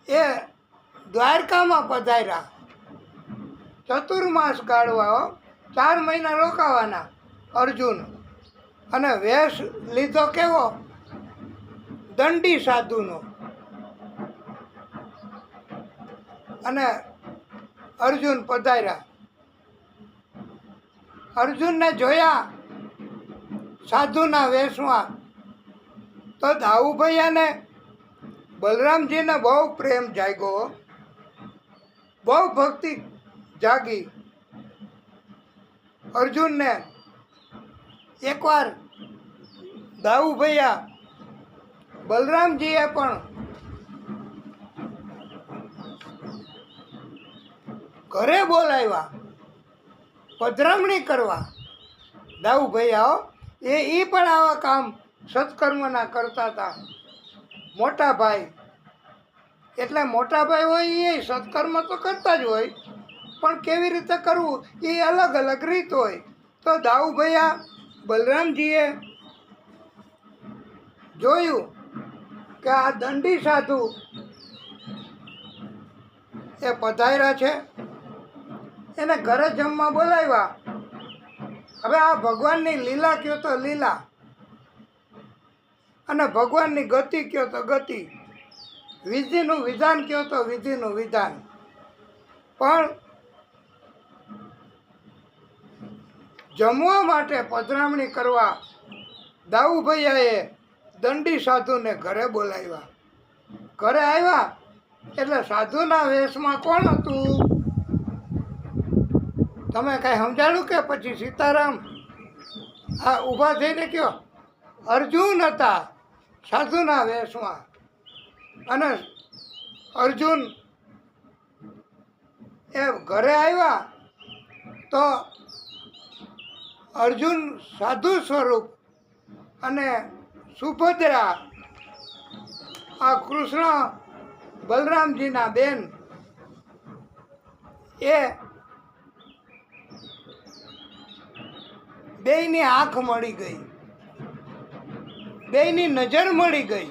એ દ્વારકામાં પધાર્યા ચતુર્માસ ગાળવા. 4 મહિના રોકાવાના અર્જુન, અને વેશ લીધો કેવો? દંડી સાધુનો. અને અર્જુન પધાર્યા. અર્જુનને જોયા સાધુના વેશમાં તો દાઉભૈયાને બલરામજીને બહુ પ્રેમ જાગ્યો, બહુ ભક્તિ જાગી. અર્જુનને એકવાર દાઉભૈયા બલરામજીએ પણ ઘરે બોલાવ્યા પધરામણી કરવા. દાઉભૈયાઓ એ પણ આવા કામ સત્કર્મના કરતા હતા. મોટા ભાઈ એટલે મોટા ભાઈ હોય એ સત્કર્મ તો કરતા જ હોય, પણ કેવી રીતે કરવું એ અલગ અલગ રીત હોય. તો દાઉભૈયા બલરામજીએ જોયું કે આ દંડી સાધુ એ પધાર્યા છે, એને ઘરે જમવા બોલાવ્યા. હવે આ ભગવાનની લીલા કયો તો લીલા, અને ભગવાનની ગતિ કયો તો ગતિ, વિધિનું વિધાન કયો તો વિધિનું વિધાન. પણ જમવા માટે પધરામણી કરવા દાઉભૈયાએ દંડી સાધુને ઘરે બોલાવ્યા. ઘરે આવ્યા એટલે સાધુના વેશમાં કોણ હતું? તમે કાંઈ સમજાણું કે પછી સીતારામ? હા, ઊભા થઈને કયો. અર્જુન હતા સાધુના વેશમાં. અને અર્જુન એ ઘરે આવ્યા તો અર્જુન સાધુ સ્વરૂપ અને સુભદ્રા, આ કૃષ્ણ બલરામજીના બેન, એ બેયની આંખ મળી ગઈ, બેયની નજર મળી ગઈ.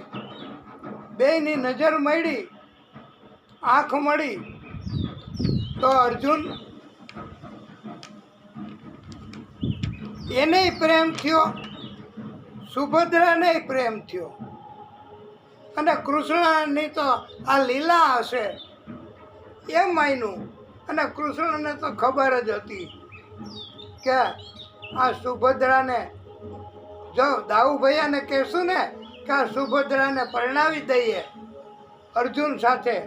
બેયની નજર મળી, આંખ મળી, તો અર્જુન એને પ્રેમ થયો, સુભદ્રાને પ્રેમ થયો. અને કૃષ્ણની તો આ લીલા હશે એમ માન્યું. અને કૃષ્ણને તો ખબર જ હતી કે આ સુભદ્રાને, જો દાઉભૈયાને કહેશું ને કે આ સુભદ્રાને પરણાવી દઈએ અર્જુન સાથે,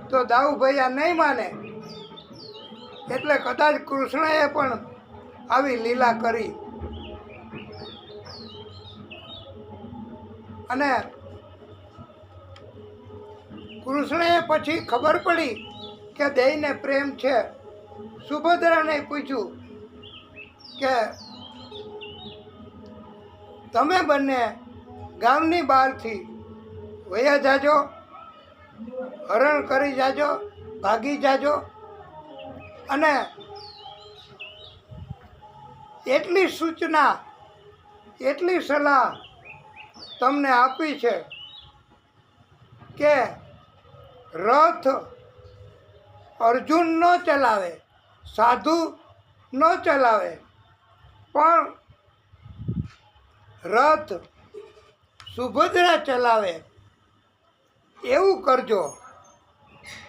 તો દાઉભૈયા નહીં માને. એટલે કદાચ કૃષ્ણએ પણ આવી લીલા કરી. અને કૃષ્ણએ પછી ખબર પડી કે દેયને પ્રેમ છે. સુભદ્રાને પૂછ્યું કે તમે બંને ગામની બહારથી વયા જાજો, હરણ કરી જાજો, ભાગી જાજો, અને એટલી સૂચના એટલી સલાહ તમને આપી છે કે રથ અર્જુન ન ચલાવે, સાધુ ન ચલાવે, પણ રથ સુભદ્રા ચલાવે એવું કરજો.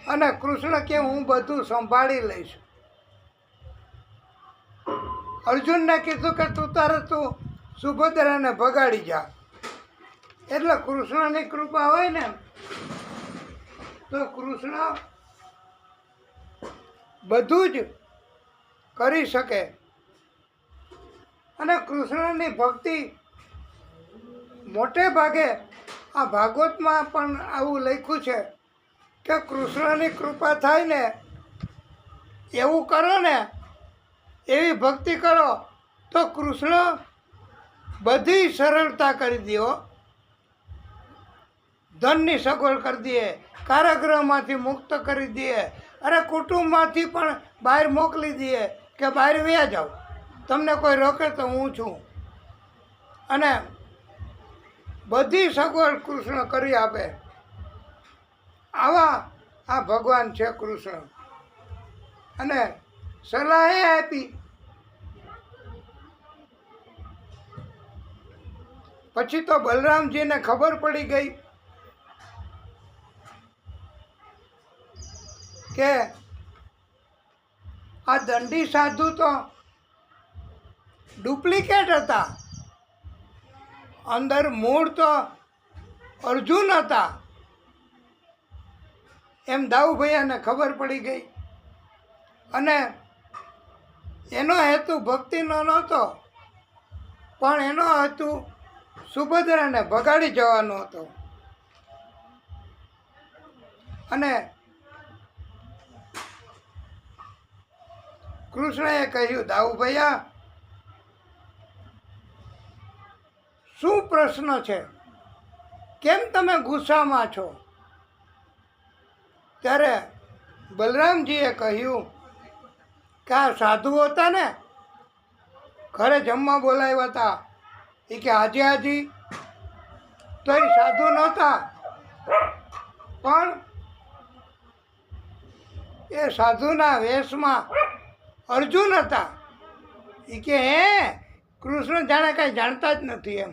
અને કૃષ્ણ કે હું બધું સંભાળી લઈશ. અર્જુનને કીધું કે તું સુભદ્રાને ભગાડી જા. એટલે કૃષ્ણની કૃપા હોય ને તો કૃષ્ણ બધું જ કરી શકે. અને કૃષ્ણની ભક્તિ મોટે ભાગે આ ભાગવતમાં પણ આવું લખ્યું છે કે કૃષ્ણની કૃપા થાય ને એવું કરો ને, એવી ભક્તિ કરો તો કૃષ્ણ બધી સરળતા કરી દે. ધનની સગવડ કરી દે, કારાગૃહમાંથી મુક્ત કરી દે, અરે કુટુંબમાંથી પણ બહાર મોકલી દે કે બહાર વ્યા જાઓ, તમને કોઈ રોકે તો હું છું. અને બધી સગવડ કૃષ્ણ કરી આપે. આવા આ ભગવાન છે કૃષ્ણ. અને સલાહ એ આપી. પછી તો બલરામજીને ખબર પડી ગઈ કે આ દંડી સાધુ તો ડુપ્લિકેટ હતા, અંદર મૂળ તો અર્જુન હતા. એમ દાઉભૈયાને ખબર પડી ગઈ. અને એનો હેતુ ભક્તિનો નહોતો, પણ એનો હેતુ સુભદ્રાને ભગાડી જવાનો હતો. અને કૃષ્ણએ કહ્યું, દાઉભૈયા શું પ્રશ્ન છે? કેમ તમે ગુસ્સામાં છો? ત્યારે બલરામજીએ કહ્યું કે આ સાધુ હતા ને, ઘરે જમવા બોલાવ્યા હતા. એ કે હાજી તો એ સાધુ નહોતા, પણ એ સાધુના વેશમાં અર્જુન હતા. એ કે કૃષ્ણ જાણે કાંઈ જાણતા જ નથી એમ.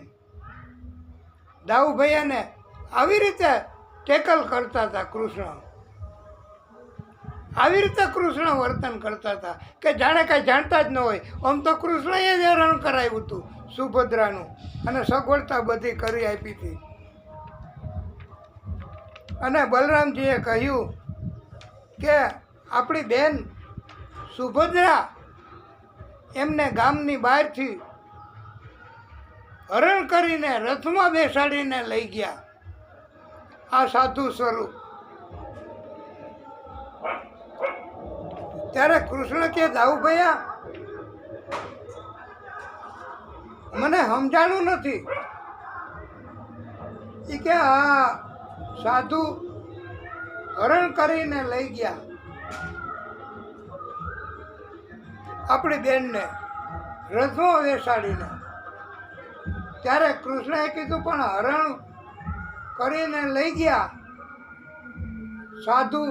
દાઉભૈયાને આવી રીતે ટેકલ કરતા હતા કૃષ્ણ. આવી રીતે કૃષ્ણ વર્તન કરતા હતા કે જાણે કાંઈ જાણતા જ ન હોય. આમ તો કૃષ્ણએ જ હેરાન કરાવ્યું હતું સુભદ્રાનું, અને સગવડતા બધી કરી આપી હતી. અને બલરામજીએ કહ્યું કે આપણી બેન સુભદ્રા એમને ગામની બહારથી હરણ કરીને રથમાં બેસાડીને લઈ ગયા આ સાધુ સ્વરૂપ. ત્યારે કૃષ્ણ કે દાઉભૈયા મને સમજાણું નથી. એ કે આ સાધુ હરણ કરીને લઈ ગયા આપણી બેનને રથમાં બેસાડીને. ત્યારે કૃષ્ણએ કીધું પણ હરણ કરીને લઈ ગયા સાધુ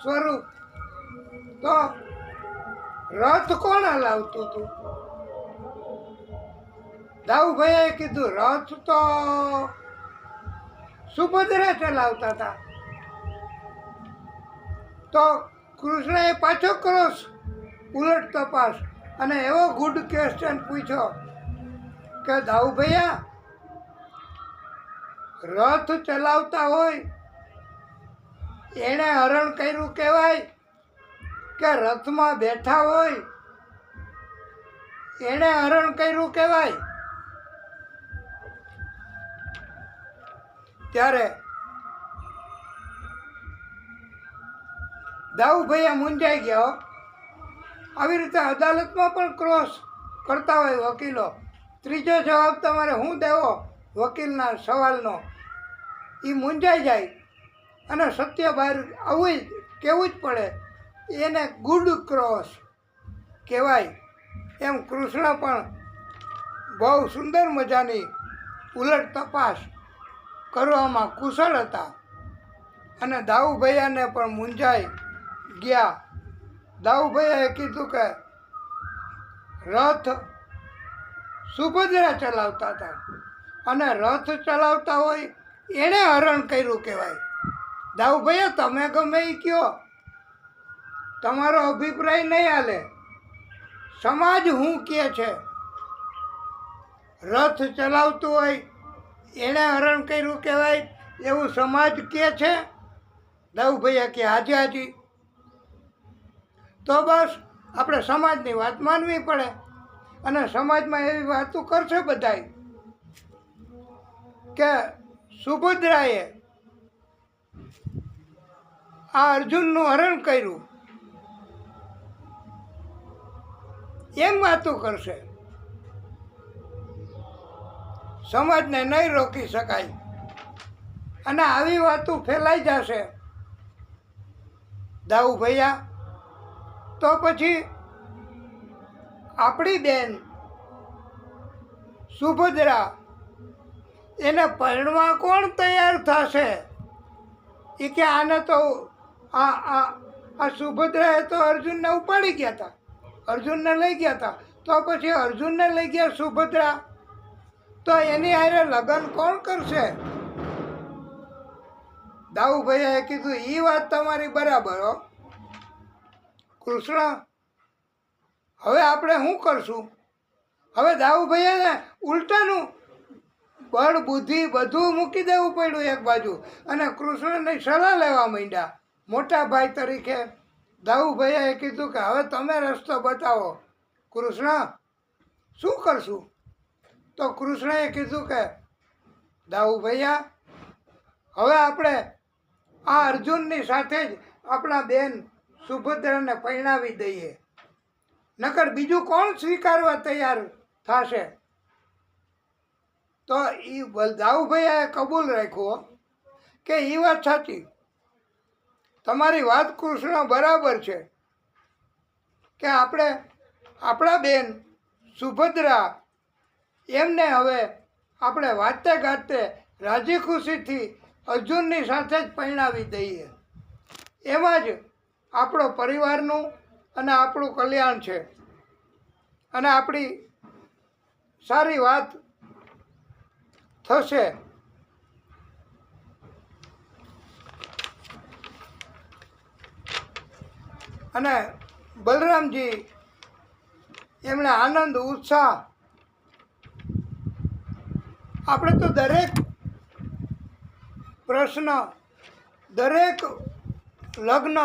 સ્વરૂપ, તો રથ કોણ હલાવતું હતું? દાઉભાઈએ કીધું રથ તો સુભદ્રા ચલાવતા હતા. તો કૃષ્ણએ પાછો ક્રોસ ઉલટ તપાસ અને એવો ગુડ ક્વેશ્ચન પૂછ્યો કે દાઉભૈયા રથ ચલાવતા હોય એણે હરણ કર્યું કહેવાય કે રથમાં બેઠા હોય એણે હરણ કર્યું કહેવાય? ત્યારે દાઉભૈયા મૂંઝાઈ ગયા. આવી રીતે અદાલતમાં પણ ક્રોસ કરતા હોય વકીલો. ત્રીજો જવાબ તમારે શું દેવો વકીલના સવાલનો, એ મૂંઝાઈ જાય અને સત્ય બહાર આવવું જ કહેવું જ પડે. એને ગુડ ક્રોસ કહેવાય. એમ કૃષ્ણ પણ બહુ સુંદર મજાની ઉલટ તપાસ કરવામાં કુશળ હતા. અને દાઉભૈયાને પણ મૂંઝાઈ ગયા. દાઉભૈયાએ કીધું કે રથ સુભદ્રા ચલાવતા હતા અને રથ ચલાવતા હોય એણે હરણ કર્યું કહેવાય. દાઉભૈયા તમે ગમે એ કહો, તમારો અભિપ્રાય નહીં હાલે. સમાજ શું કહે છે? રથ ચલાવતું હોય એણે હરણ કર્યું કહેવાય એવું સમાજ કહે છે? દાઉભૈયા કે હાજી હાજી. તો બસ આપણે સમાજની વાત માનવી પડે. અને સમાજમાં એવી વાતો કરશે બધાય કે સુભદ્રાએ આ અર્જુનનું હરણ કર્યું, એમ વાતો કરશે. સમાજને નહીં રોકી શકાય અને આવી વાતો ફેલાઈ જશે દાઉભૈયા. તો પછી આપણી બેન સુભદ્રા એને પરણવા કોણ તૈયાર થશે? એ કે આને તો આ સુભદ્રાએ તો અર્જુનને ઉપાડી ગયા હતા, અર્જુનને લઈ ગયા હતા. તો પછી અર્જુનને લઈ ગયા સુભદ્રા, તો એની હારે લગ્ન કોણ કરશે? દાઉભૈયાએ કીધું એ વાત તમારી બરાબર હો કૃષ્ણ. હવે આપણે શું કરશું? હવે દાઉભૈયાને ઉલટાનું બળ બુદ્ધિ બધું મૂકી દેવું પડ્યું એક બાજુ અને કૃષ્ણની સલાહ લેવા માંડ્યા. મોટા ભાઈ તરીકે દાઉભૈયાએ કીધું કે હવે તમે રસ્તો બતાવો કૃષ્ણ, શું કરશું? તો કૃષ્ણએ કીધું કે દાઉભૈયા હવે આપણે આ અર્જુનની સાથે જ આપણા બેન સુભદ્રાને પરણાવી દઈએ, નકર બીજું કોણ સ્વીકારવા તૈયાર થશે? તો એ દાઉભૈયાએ કબૂલ રાખ્યો કે એ વાત સાચી, તમારી વાત કૃષ્ણ બરાબર છે કે આપણે આપણા બેન સુભદ્રા એમને હવે આપણે વાતે ગાતે રાજી ખુશીથી અર્જુનની સાથે જ પરણાવી દઈએ. એમાં જ આપણો પરિવારનું અને આપણું કલ્યાણ છે અને આપણી સારી વાત થશે. અને બલરામજી એમણે આનંદ ઉત્સાહ, આપણે તો દરેક પ્રશ્ન, દરેક લગ્ન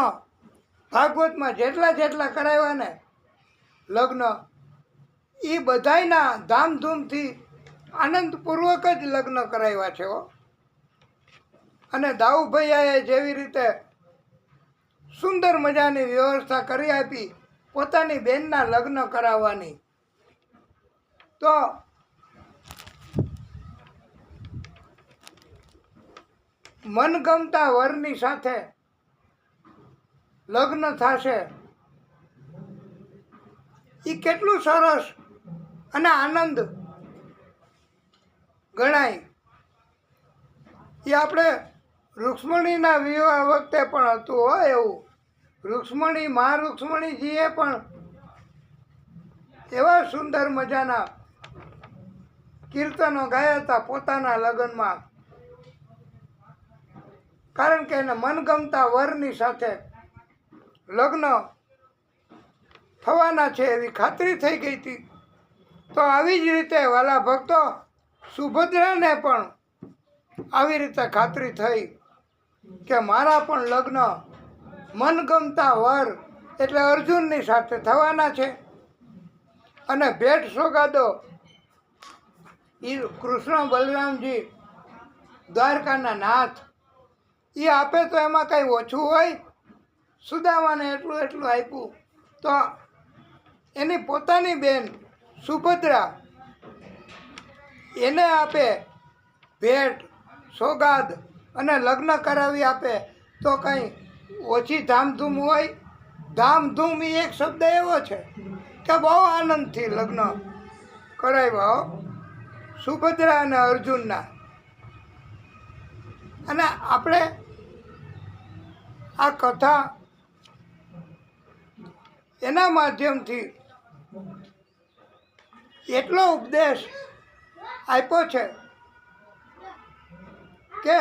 ભાગવતમાં જેટલા કરાવ્યા ને લગ્ન, એ બધાયના ધામધૂમથી આનંદપૂર્વક જ લગ્ન કરાવ્યા છે હો. અને દાઉભૈયાએ જેવી રીતે સુંદર મજાની વ્યવસ્થા કરી આપી પોતાની બેનના લગ્ન કરાવવાની, તો મનગમતા વરની સાથે લગ્ન થશે એ કેટલું સરસ અને આનંદ ગણાય. એ આપણે રૂક્ષ્મણીના વિવાહ વખતે પણ હતું હો એવું. રૂક્ષ્મણીજીએ પણ એવા સુંદર મજાના કીર્તનો ગાયા હતા પોતાના લગ્નમાં, કારણ કે એને મનગમતા વરની સાથે લગ્ન થવાના છે એવી ખાતરી થઈ ગઈ હતી. તો આવી જ રીતે વાલા ભક્તો સુભદ્રાને પણ આવી રીતે ખાતરી થઈ કે મારા પણ લગ્ન મનગમતા વર એટલે અર્જુનની સાથે થવાના છે. અને ભેટ સોગાદો એ કૃષ્ણ બલરામજી દ્વારકાના નાથ એ આપે તો એમાં કંઈ ઓછું હોય? સુદામાને એટલું આપ્યું તો એની પોતાની બેન સુભદ્રા એને આપે ભેટ સોગાદ અને લગ્ન કરાવી આપે તો કંઈ ઓછી ધામધૂમ હોય? ધામધૂમ એ એક શબ્દ એવો છે કે બહુ આનંદથી લગ્ન કરાવ્યા સુભદ્રા અને અર્જુનના. અને આપણે આ કથા એના માધ્યમથી એટલો ઉપદેશ આપ્યો છે કે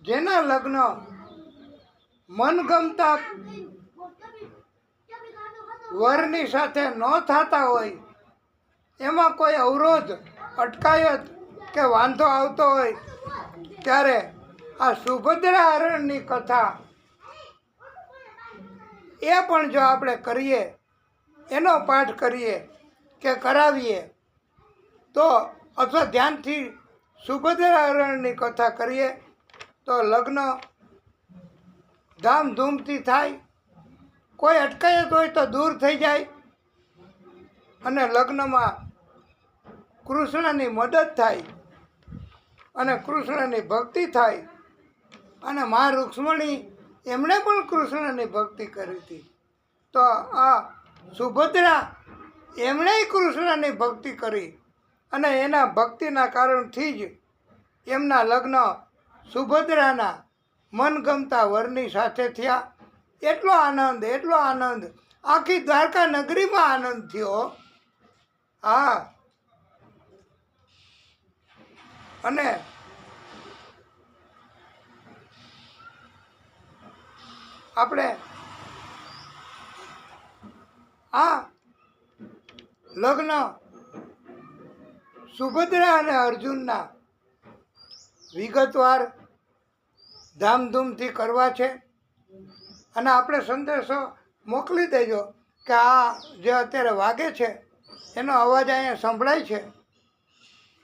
જેના લગ્ન મનગમતા વરની સાથે ન થતા હોય, એમાં કોઈ અવરોધ, અટકાયત કે વાંધો આવતો હોય, ત્યારે આ સુભદ્રા હરણની કથા એ પણ જો આપણે કરીએ, એનો પાઠ કરીએ કે કરાવીએ તો, અથવા ધ્યાનથી સુભદ્રા હરણની કથા કરીએ તો લગ્ન ધામધૂમથી થાય, કોઈ અટકાયત હોય તો દૂર થઈ જાય, અને લગ્નમાં કૃષ્ણની મદદ થાય અને કૃષ્ણની ભક્તિ થાય. અને મા રૂક્ષ્મણી એમણે પણ કૃષ્ણની ભક્તિ કરી હતી, તો આ સુભદ્રા એમણે કૃષ્ણની ભક્તિ કરી અને એના ભક્તિના કારણથી જ એમના લગ્ન સુભદ્રાના મનગમતા વરની સાથે થયા. એટલો આનંદ, આખી દ્વારકા નગરીમાં આનંદ થયો. હા, અને આપણે આ લગ્ન સુભદ્રા અને અર્જુનના વિગતવાર ધામધૂમથી કરવા છે. અને આપણે સંદેશો મોકલી દેજો કે આ જે અત્યારે વાગે છે એનો અવાજ અહીંયા સંભળાય છે,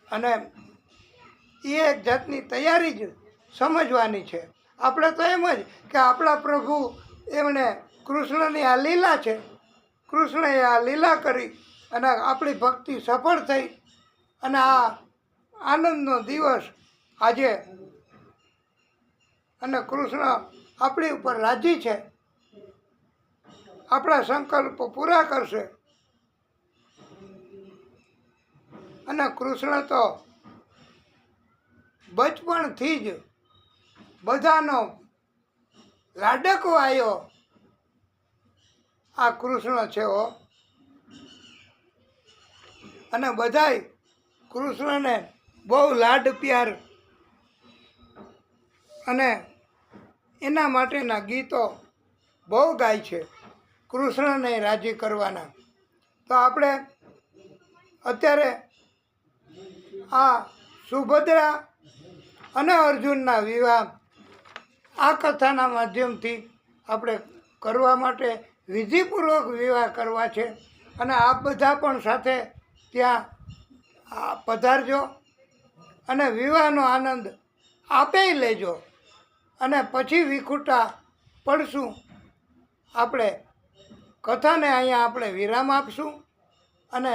અને એ એક જાતની તૈયારી જ સમજવાની છે. આપણે તો એમ જ કે આપણા પ્રભુ એમણે કૃષ્ણની આ લીલા છે, કૃષ્ણએ આ લીલા કરી અને આપણી ભક્તિ સફળ થઈ, અને આ આનંદનો દિવસ આજે, અને કૃષ્ણ આપણી ઉપર રાજી છે, આપણા સંકલ્પો પૂરા કરશે. અને કૃષ્ણ તો બચપણથી જ બધાનો લાડકો આવ્યો આ કૃષ્ણ છે હો. અને બધાય કૃષ્ણને બહુ લાડ પ્યાર અને એના માટેના ગીતો બહુ ગાય છે, કૃષ્ણને રાજી કરવાના. તો આપણે અત્યારે આ સુભદ્રા અને અર્જુનના વિવાહ આ કથાના માધ્યમથી આપણે કરવા માટે વિધિપૂર્વક વિવાહ કરવા છે. અને આપ બધા પણ સાથે ત્યાં પધારજો અને વિવાહનો આનંદ આપે લેજો. અને પછી વિખૂટા પડશું. આપણે કથાને અહીંયા આપણે વિરામ આપશું અને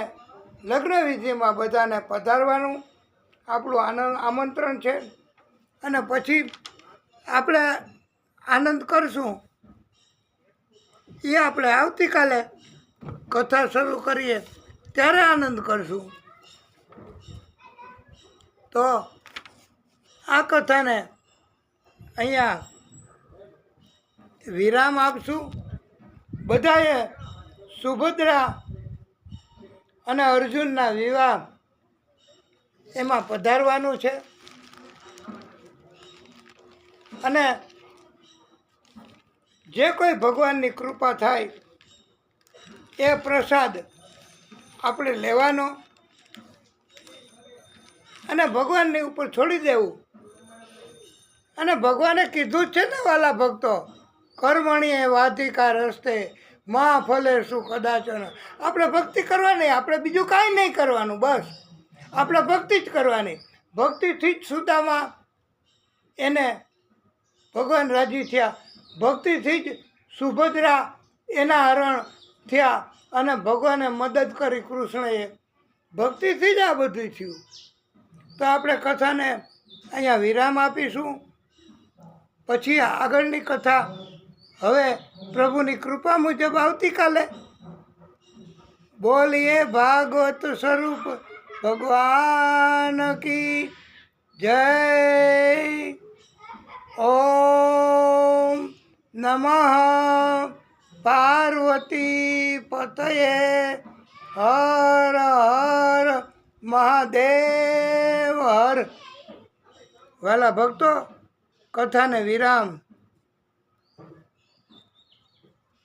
લગ્ન વિધિમાં બધાને પધારવાનું આપણું આમંત્રણ છે. અને પછી આપણે આનંદ કરશું એ આપણે આવતીકાલે કથા શરૂ કરીએ ત્યારે આનંદ કરશું. તો આ કથાને અહીંયા વિરામ આપશું. બધાએ સુભદ્રા અને અર્જુનના વિવાહ એમાં પધારવાનું છે. અને જે કોઈ ભગવાનની કૃપા થાય એ પ્રસાદ આપણે લેવાનો અને ભગવાનની ઉપર છોડી દેવું. અને ભગવાને કીધું જ છે ને, વાલા ભક્તો, કર્મણીએ વાધિકા રસ્તે મા ફલે શું કદાચન. આપણે ભક્તિ કરવાની, આપણે બીજું કાંઈ નહીં કરવાનું, બસ આપણે ભક્તિ જ કરવાની. ભક્તિથી જ સુદામા એને ભગવાન રાજી થયા, ભક્તિથી જ સુભદ્રા એના હરણ થયા અને ભગવાને મદદ કરી કૃષ્ણએ. ભક્તિથી જ આ બધું થયું. તો આપણે કથાને અહીંયા વિરામ આપીશું. પછી આગળની કથા હવે પ્રભુની કૃપા મુજબ આવતીકાલે. બોલીએ ભાગવત સ્વરૂપ ભગવાન કી જય. ઓમ નમઃ પાર્વતી પતયે હર હર મહાદેવ હર. વાલા ભક્તો, કથાને વિરામ.